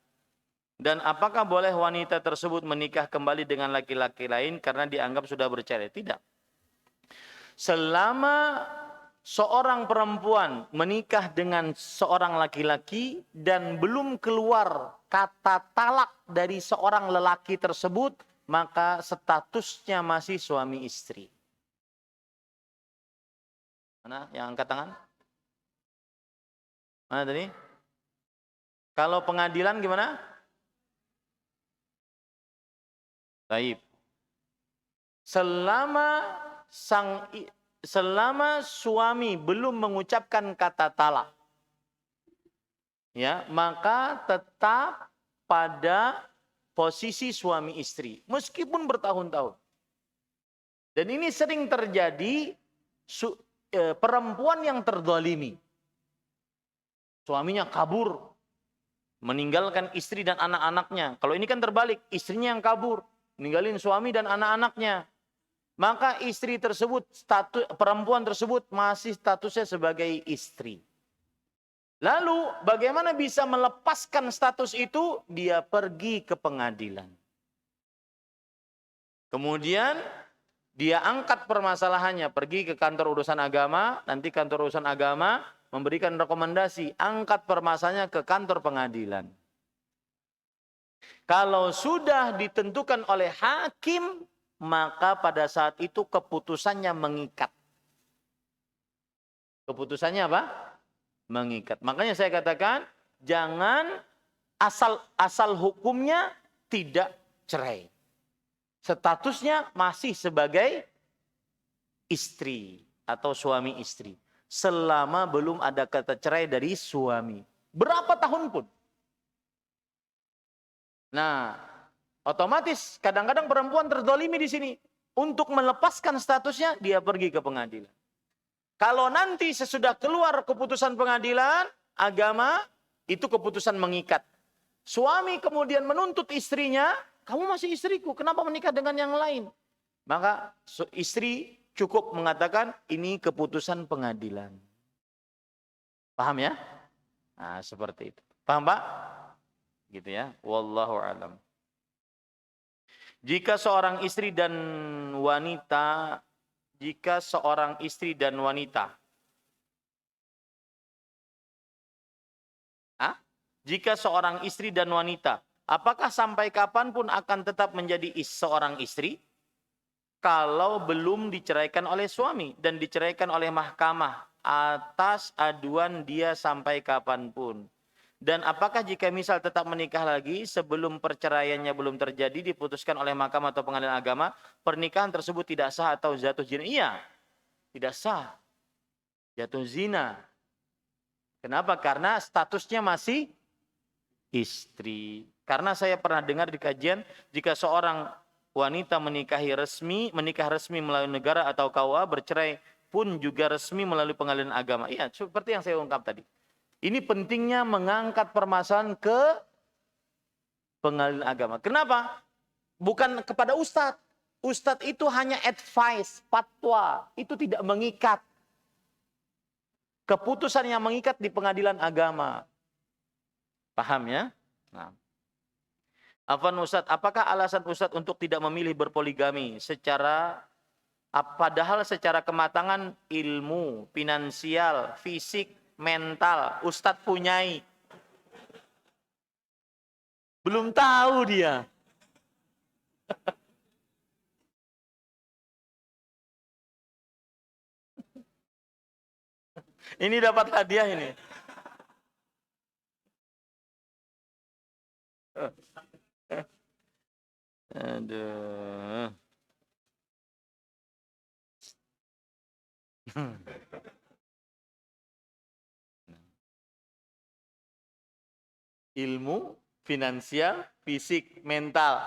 Dan apakah boleh wanita tersebut menikah kembali dengan laki-laki lain karena dianggap sudah bercerai? Tidak. Selama seorang perempuan menikah dengan seorang laki-laki dan belum keluar kata talak dari seorang lelaki tersebut, maka statusnya masih suami istri. Mana yang angkat tangan? Mana tadi? Kalau pengadilan gimana? Baik. Selama suami belum mengucapkan kata talak, ya, maka tetap pada posisi suami istri meskipun bertahun-tahun. Dan ini sering terjadi perempuan yang terzalimi. Suaminya kabur, meninggalkan istri dan anak-anaknya. Kalau ini kan terbalik, istrinya yang kabur, ninggalin suami dan anak-anaknya. Maka istri tersebut, perempuan tersebut masih statusnya sebagai istri. Lalu bagaimana bisa melepaskan status itu? Dia pergi ke pengadilan. Kemudian dia angkat permasalahannya, pergi ke kantor urusan agama, nanti kantor urusan agama memberikan rekomendasi, angkat permasalahannya ke kantor pengadilan. Kalau sudah ditentukan oleh hakim, maka pada saat itu keputusannya mengikat. Keputusannya apa? Mengikat. Makanya saya katakan, jangan asal hukumnya tidak cerai. Statusnya masih sebagai istri atau suami istri. Selama belum ada kata cerai dari suami. Berapa tahun pun. Nah, otomatis kadang-kadang perempuan terzalimi di sini. Untuk melepaskan statusnya, dia pergi ke pengadilan. Kalau nanti sesudah keluar keputusan pengadilan agama, itu keputusan mengikat. Suami kemudian menuntut istrinya, kamu masih istriku, kenapa menikah dengan yang lain? Maka istri cukup mengatakan, ini keputusan pengadilan. Paham ya? Nah, seperti itu. Paham, Pak? Gitu ya. Wallahu a'lam. Jika seorang istri dan wanita, jika seorang istri dan wanita, apakah sampai kapanpun akan tetap menjadi seorang istri? Kalau belum diceraikan oleh suami dan diceraikan oleh mahkamah atas aduan dia sampai kapanpun. Dan apakah jika misal tetap menikah lagi sebelum perceraiannya belum terjadi diputuskan oleh mahkamah atau pengadilan agama, pernikahan tersebut tidak sah atau jatuh zina? Iya, tidak sah. Jatuh zina. Kenapa? Karena statusnya masih istri. Karena saya pernah dengar di kajian, jika seorang wanita menikah resmi melalui negara atau KUA, bercerai pun juga resmi melalui pengadilan agama. Iya, seperti yang saya ungkap tadi. Ini pentingnya mengangkat permasalahan ke pengadilan agama. Kenapa? Bukan kepada ustadz. Ustadz itu hanya advice, fatwa. Itu tidak mengikat. Keputusan yang mengikat di pengadilan agama. Paham ya? Nah. Afwan Ustadz, apakah alasan Ustadz untuk tidak memilih berpoligami padahal secara kematangan ilmu, finansial, fisik, mental, Ustadz punyai? Belum tahu dia. Ini dapat hadiah ini. Aduh. Ilmu, finansial, fisik, mental.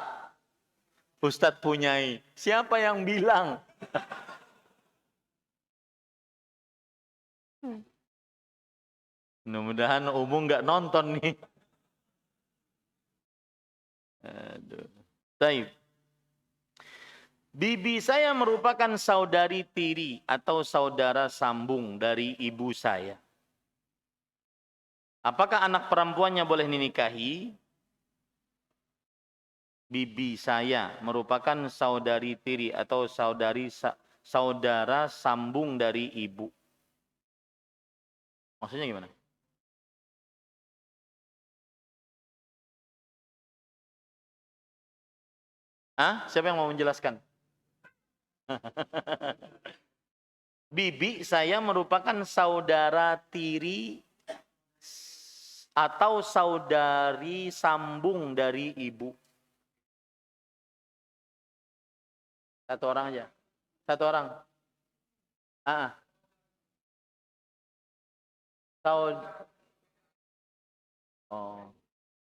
Ustadz punyai. Siapa yang bilang? Mudah-mudahan umum nggak nonton nih. Aduh. Baik. Bibi saya merupakan saudari tiri atau saudara sambung dari ibu saya. Apakah anak perempuannya boleh dinikahi? Bibi saya merupakan saudari tiri atau saudara sambung dari ibu. Maksudnya gimana? Siapa yang mau menjelaskan? Bibi saya merupakan saudara tiri atau saudari sambung dari ibu. Satu orang aja. Satu orang.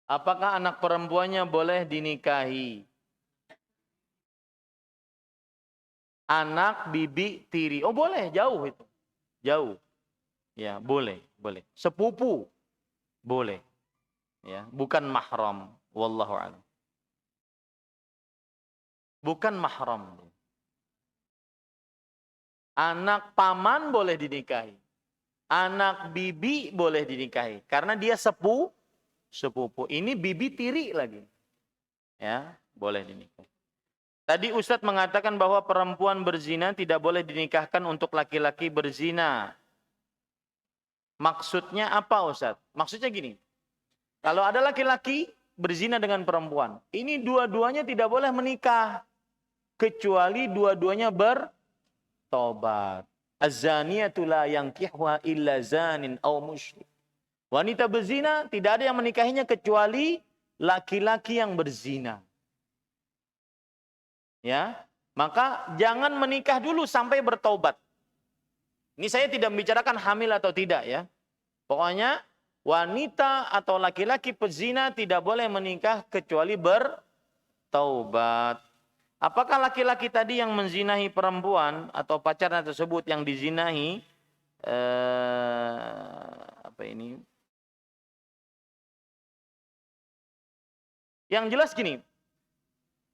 Apakah anak perempuannya boleh dinikahi? Anak, bibi, tiri. Oh boleh, jauh itu. Jauh. Ya, boleh. Sepupu. Boleh. Ya, bukan mahram. Wallahu a'lam. Bukan mahram. Anak paman boleh dinikahi. Anak bibi boleh dinikahi. Karena dia sepupu. Ini bibi tiri lagi. Ya, boleh dinikahi. Tadi Ustadz mengatakan bahwa perempuan berzina tidak boleh dinikahkan untuk laki-laki berzina. Maksudnya apa Ustadz? Maksudnya gini. Kalau ada laki-laki berzina dengan perempuan. Ini dua-duanya tidak boleh menikah. Kecuali dua-duanya bertobat. Az-zaniyatu la yankihuha illa zanin aw musyrik. Wanita berzina tidak ada yang menikahinya kecuali laki-laki yang berzina. Ya, maka jangan menikah dulu sampai bertobat. Ini saya tidak membicarakan hamil atau tidak ya. Pokoknya wanita atau laki-laki pezina tidak boleh menikah kecuali bertaubat. Apakah laki-laki tadi yang menzinahi perempuan atau pacarnya tersebut yang dizinahi, apa ini? Yang jelas gini,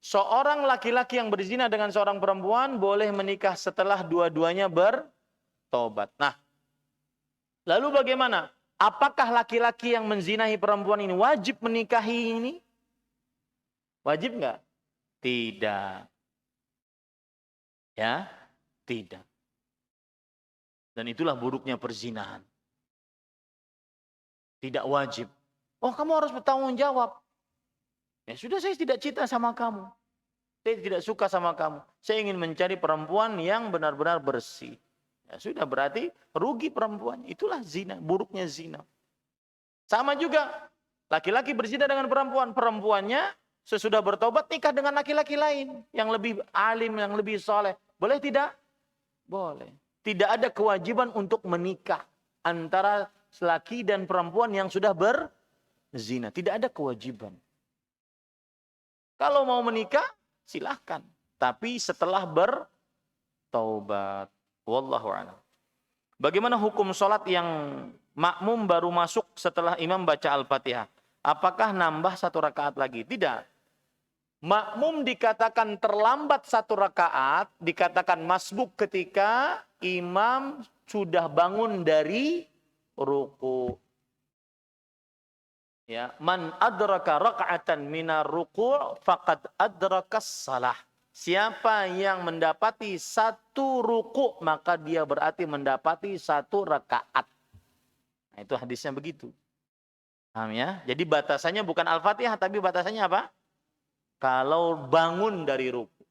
seorang laki-laki yang berzina dengan seorang perempuan boleh menikah setelah dua-duanya bertobat. Nah, lalu bagaimana? Apakah laki-laki yang menzinahi perempuan ini wajib menikahi ini? Wajib nggak? Tidak. Ya, tidak. Dan itulah buruknya perzinahan. Tidak wajib. Oh, kamu harus bertanggung jawab. Ya sudah, saya tidak cinta sama kamu. Saya tidak suka sama kamu. Saya ingin mencari perempuan yang benar-benar bersih. Ya sudah, berarti rugi perempuan. Itulah zina, buruknya zina. Sama juga, laki-laki berzina dengan perempuan. Perempuannya sesudah bertobat nikah dengan laki-laki lain. Yang lebih alim, yang lebih soleh. Boleh tidak? Boleh. Tidak ada kewajiban untuk menikah antara laki dan perempuan yang sudah berzina. Tidak ada kewajiban. Kalau mau menikah, silahkan. Tapi setelah bertaubat. Wallahu a'lam. Bagaimana hukum sholat yang makmum baru masuk setelah imam baca Al-Fatihah? Apakah nambah 1 rakaat lagi? Tidak. Makmum dikatakan terlambat 1 rakaat, dikatakan masbuk ketika imam sudah bangun dari ruku. Ya, man adraka raka'atan minar ruku' faqad adrakas salah. Siapa yang mendapati 1 ruku' maka dia berarti mendapati 1 rakaat. Nah, itu hadisnya begitu. Paham ya? Jadi batasannya bukan Al-Fatihah tapi batasannya apa? Kalau bangun dari ruku.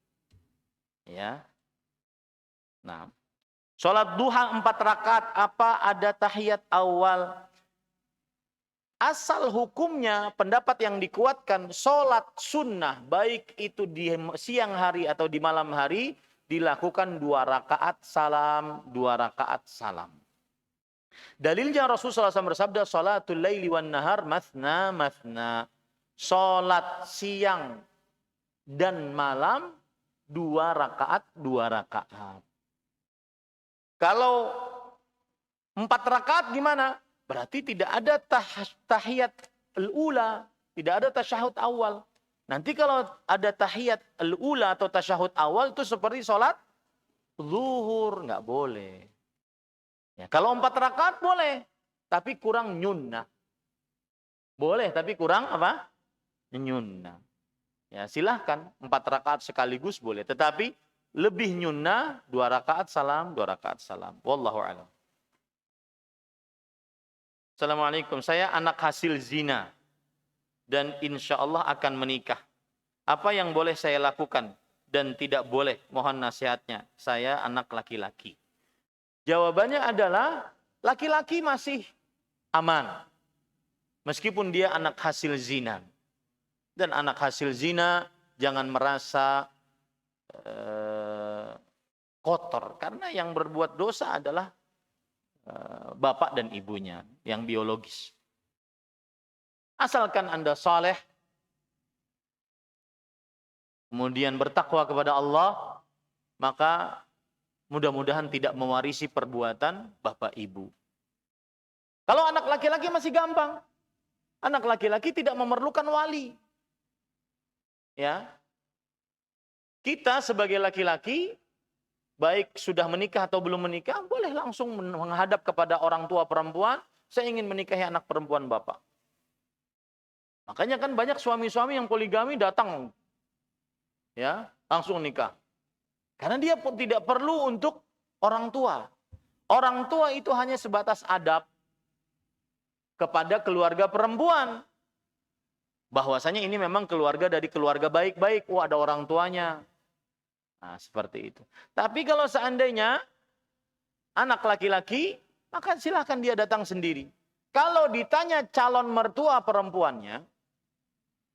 Ya. Nah, sholat duha 4 rakaat apa ada tahiyat awal? Asal hukumnya, pendapat yang dikuatkan, sholat sunnah, baik itu di siang hari atau di malam hari, dilakukan 2 rakaat salam, 2 rakaat salam. Dalilnya Rasulullah SAW bersabda, sholatul laili wan nahar mathna mathna. Sholat siang dan malam, 2 rakaat, 2 rakaat. Kalau 4 rakaat gimana? Berarti tidak ada tahiyat al-ula, tidak ada tasyahud awal. Nanti kalau ada tahiyat al-ula atau tasyahud awal itu seperti sholat zuhur, nggak boleh. Ya, kalau 4 rakaat boleh, tapi kurang nyunnah. Boleh, tapi kurang apa? Nyunnah. Ya, silahkan 4 rakaat sekaligus boleh, tetapi lebih nyunnah 2 rakaat salam, 2 rakaat salam. Wallahu a'lam. Assalamualaikum, saya anak hasil zina dan insya Allah akan menikah. Apa yang boleh saya lakukan dan tidak boleh? Mohon nasihatnya. Saya anak laki-laki. Jawabannya adalah laki-laki masih aman. Meskipun dia anak hasil zina. Dan anak hasil zina jangan merasa kotor. Karena yang berbuat dosa adalah bapak dan ibunya yang biologis. Asalkan Anda saleh, kemudian bertakwa kepada Allah, maka mudah-mudahan tidak mewarisi perbuatan bapak ibu. Kalau anak laki-laki masih gampang. Anak laki-laki tidak memerlukan wali. Ya. Kita sebagai laki-laki, baik sudah menikah atau belum menikah, boleh langsung menghadap kepada orang tua perempuan, saya ingin menikahi anak perempuan bapak. Makanya kan banyak suami-suami yang poligami datang, ya, langsung nikah. Karena dia pun tidak perlu untuk orang tua. Orang tua itu hanya sebatas adab kepada keluarga perempuan. Bahwasanya ini memang keluarga dari keluarga baik-baik. Wah, ada orang tuanya. Nah, seperti itu. Tapi kalau seandainya anak laki-laki, maka silahkan dia datang sendiri. Kalau ditanya calon mertua perempuannya,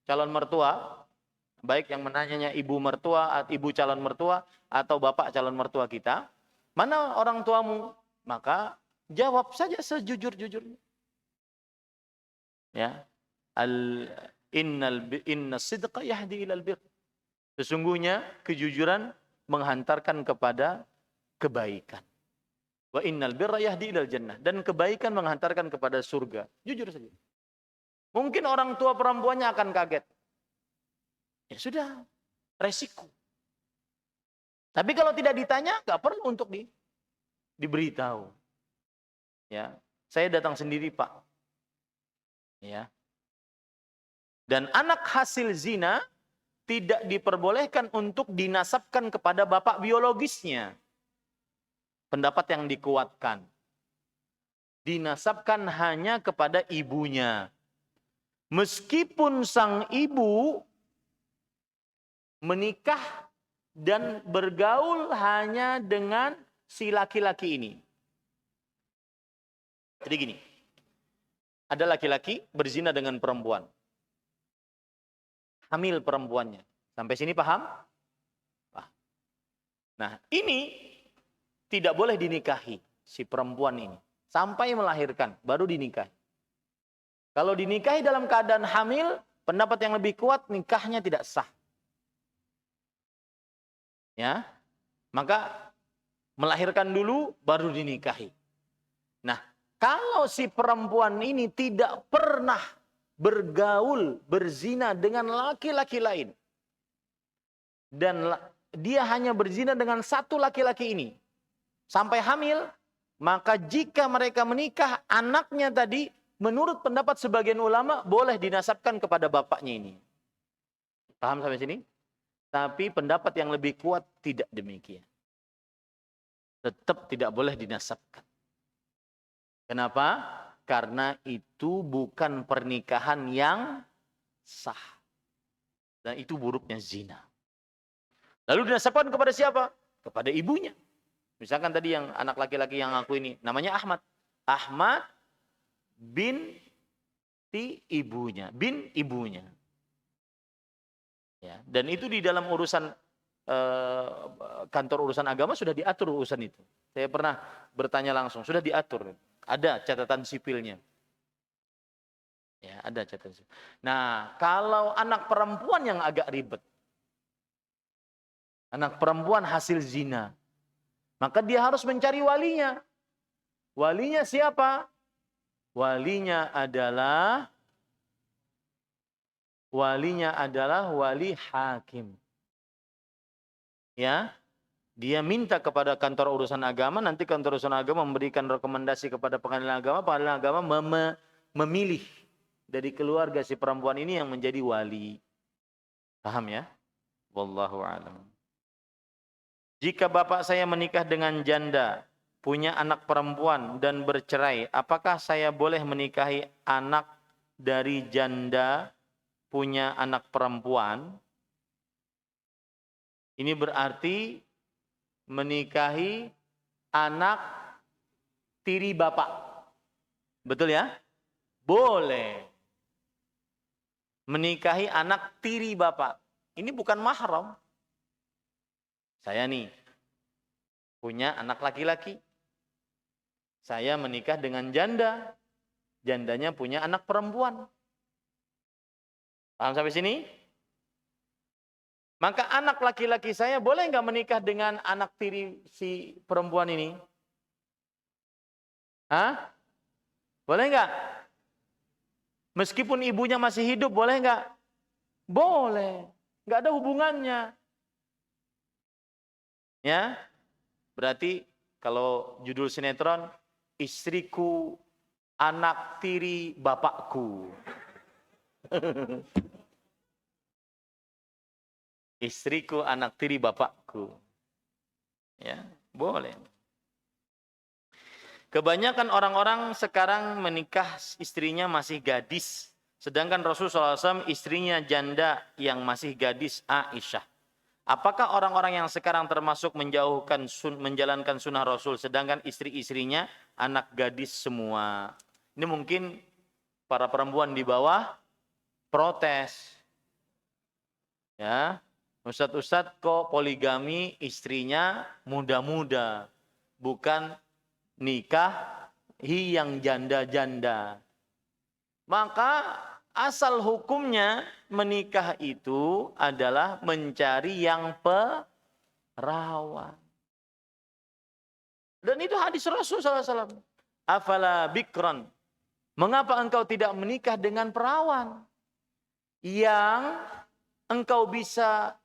calon mertua, baik yang menanyanya ibu mertua, ibu calon mertua, atau bapak calon mertua kita, mana orang tuamu? Maka jawab saja sejujur-jujurnya. Ya, inna sidqa yahdi ilal bir. Sesungguhnya kejujuran menghantarkan kepada kebaikan. Wa innal birra yahdi ilal jannah. Dan kebaikan menghantarkan kepada surga. Jujur saja. Mungkin orang tua perempuannya akan kaget. Ya sudah, resiko. Tapi kalau tidak ditanya, nggak perlu untuk diberitahu. Ya, saya datang sendiri, Pak. Ya. Dan anak hasil zina tidak diperbolehkan untuk dinasabkan kepada bapak biologisnya. Pendapat yang dikuatkan. Dinasabkan hanya kepada ibunya. Meskipun sang ibu menikah dan bergaul hanya dengan si laki-laki ini. Jadi gini, ada laki-laki berzina dengan perempuan. Hamil perempuannya. Sampai sini paham? Paham. Nah, ini tidak boleh dinikahi si perempuan ini. Sampai melahirkan, baru dinikahi. Kalau dinikahi dalam keadaan hamil, pendapat yang lebih kuat, nikahnya tidak sah. Ya, maka melahirkan dulu, baru dinikahi. Nah, kalau si perempuan ini tidak pernah bergaul, berzina dengan laki-laki lain, dan dia hanya berzina dengan satu laki-laki ini, sampai hamil, maka jika mereka menikah, anaknya tadi, menurut pendapat sebagian ulama, boleh dinasabkan kepada bapaknya ini. Paham sampai sini? Tapi pendapat yang lebih kuat tidak demikian. Tetap tidak boleh dinasabkan. Kenapa? Karena itu bukan pernikahan yang sah. Dan itu buruknya zina. Lalu dinasabkan kepada siapa? Kepada ibunya. Misalkan tadi yang anak laki-laki yang aku ini, namanya Ahmad. Ahmad bin ibunya. Bin ibunya. Ya, dan itu di dalam urusan kantor urusan agama sudah diatur urusan itu. Saya pernah bertanya langsung, sudah diatur. Ada catatan sipilnya. Ya, ada catatan sipil. Nah, kalau anak perempuan yang agak ribet. Anak perempuan hasil zina. Maka dia harus mencari walinya. Walinya siapa? Walinya adalah wali hakim. Ya, dia minta kepada kantor urusan agama, nanti kantor urusan agama memberikan rekomendasi kepada pengadilan agama memilih dari keluarga si perempuan ini yang menjadi wali. Paham ya? Wallahu a'lam. Jika bapak saya menikah dengan janda, punya anak perempuan dan bercerai, apakah saya boleh menikahi anak dari janda punya anak perempuan? Ini berarti menikahi anak tiri bapak. Betul ya? Boleh. Menikahi anak tiri bapak. Ini bukan mahram. Saya nih punya anak laki-laki. Saya menikah dengan janda. Jandanya punya anak perempuan. Paham sampai sini? Maka anak laki-laki saya boleh nggak menikah dengan anak tiri si perempuan ini? Hah? Boleh nggak? Meskipun ibunya masih hidup, boleh nggak? Boleh. Nggak ada hubungannya. Ya, berarti kalau judul sinetron, istriku anak tiri bapakku. Istriku anak tiri bapakku. Ya, boleh. Kebanyakan orang-orang sekarang menikah istrinya masih gadis. Sedangkan Rasulullah SAW istrinya janda yang masih gadis Aisyah. Apakah orang-orang yang sekarang termasuk menjalankan sunnah Rasul sedangkan istri-istrinya anak gadis semua? Ini mungkin para perempuan di bawah protes. Ya, Ustadz kok poligami istrinya muda-muda, bukan nikah yang janda-janda. Maka asal hukumnya menikah itu adalah mencari yang perawan. Dan itu hadis Rasul SAW. Afala bikran. Mengapa engkau tidak menikah dengan perawan yang engkau bisa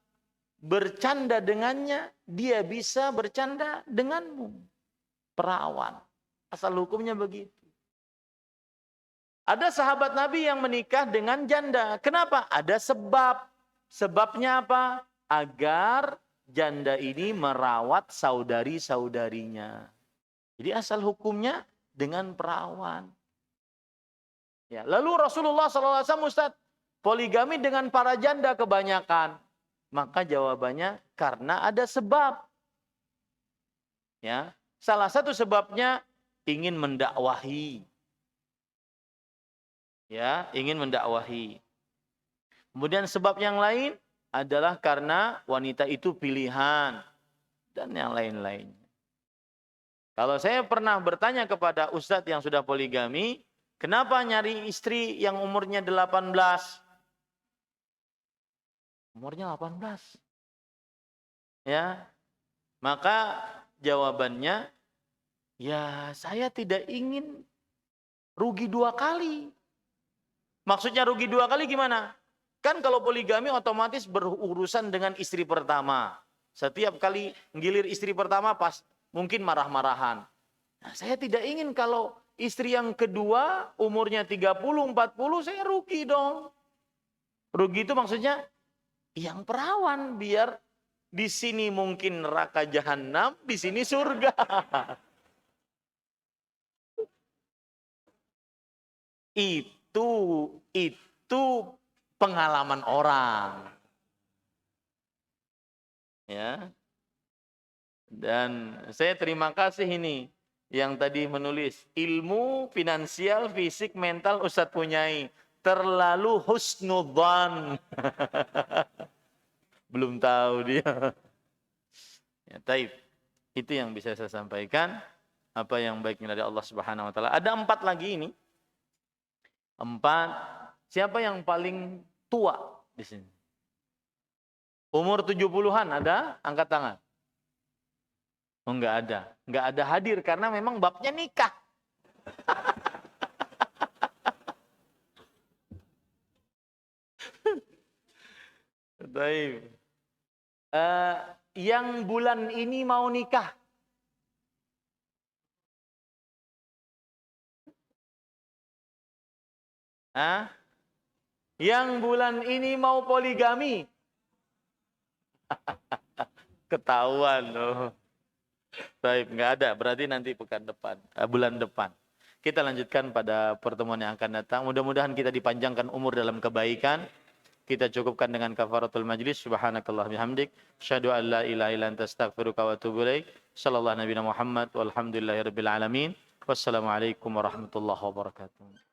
bercanda dengannya, dia bisa bercanda denganmu. Perawan. Asal hukumnya begitu. Ada sahabat Nabi yang menikah dengan janda. Kenapa? Ada sebab. Sebabnya apa? Agar janda ini merawat saudari-saudarinya. Jadi asal hukumnya dengan perawan. Ya, lalu Rasulullah SAW, Ustaz, poligami dengan para janda kebanyakan. Maka jawabannya karena ada sebab. Ya, salah satu sebabnya ingin mendakwahi. Ya, ingin mendakwahi. Kemudian sebab yang lain adalah karena wanita itu pilihan dan yang lain-lainnya. Kalau saya pernah bertanya kepada ustadz yang sudah poligami, kenapa nyari istri yang umurnya 18? Umurnya 18. Ya. Maka jawabannya, ya saya tidak ingin rugi 2 kali. Maksudnya rugi 2 kali gimana? Kan kalau poligami otomatis berurusan dengan istri pertama. Setiap kali gilir istri pertama pas mungkin marah-marahan. Nah, saya tidak ingin kalau istri yang kedua umurnya 30, 40 saya rugi dong. Rugi itu maksudnya yang perawan, biar di sini mungkin neraka jahanam, di sini surga. Itu pengalaman orang. Ya. Dan saya terima kasih ini yang tadi menulis ilmu finansial, fisik, mental Ustadz punyai. Terlalu husnudzan. Belum tahu dia. Ya, taib. Itu yang bisa saya sampaikan. Apa yang baiknya dari Allah Subhanahu wa taala. Ada 4 lagi ini. 4. Siapa yang paling tua di sini? Umur 70-an ada? Angkat tangan. Oh, enggak ada. Enggak ada hadir karena memang babnya nikah. Baik. Yang bulan ini mau nikah. Yang bulan ini mau poligami. Ketahuan loh. Baik, enggak ada. Berarti nanti pekan depan, bulan depan. Kita lanjutkan pada pertemuan yang akan datang. Mudah-mudahan kita dipanjangkan umur dalam kebaikan. Kita cukupkan dengan kafaratul majlis. Subhanakallah bihamdik. Asyhadu an la ilaha illa anta astaghfiruka wa atubu ilaik. Sallallahu nabiyana Muhammad walhamdulillahirabbil alamin. Wassalamualaikum warahmatullahi wabarakatuh.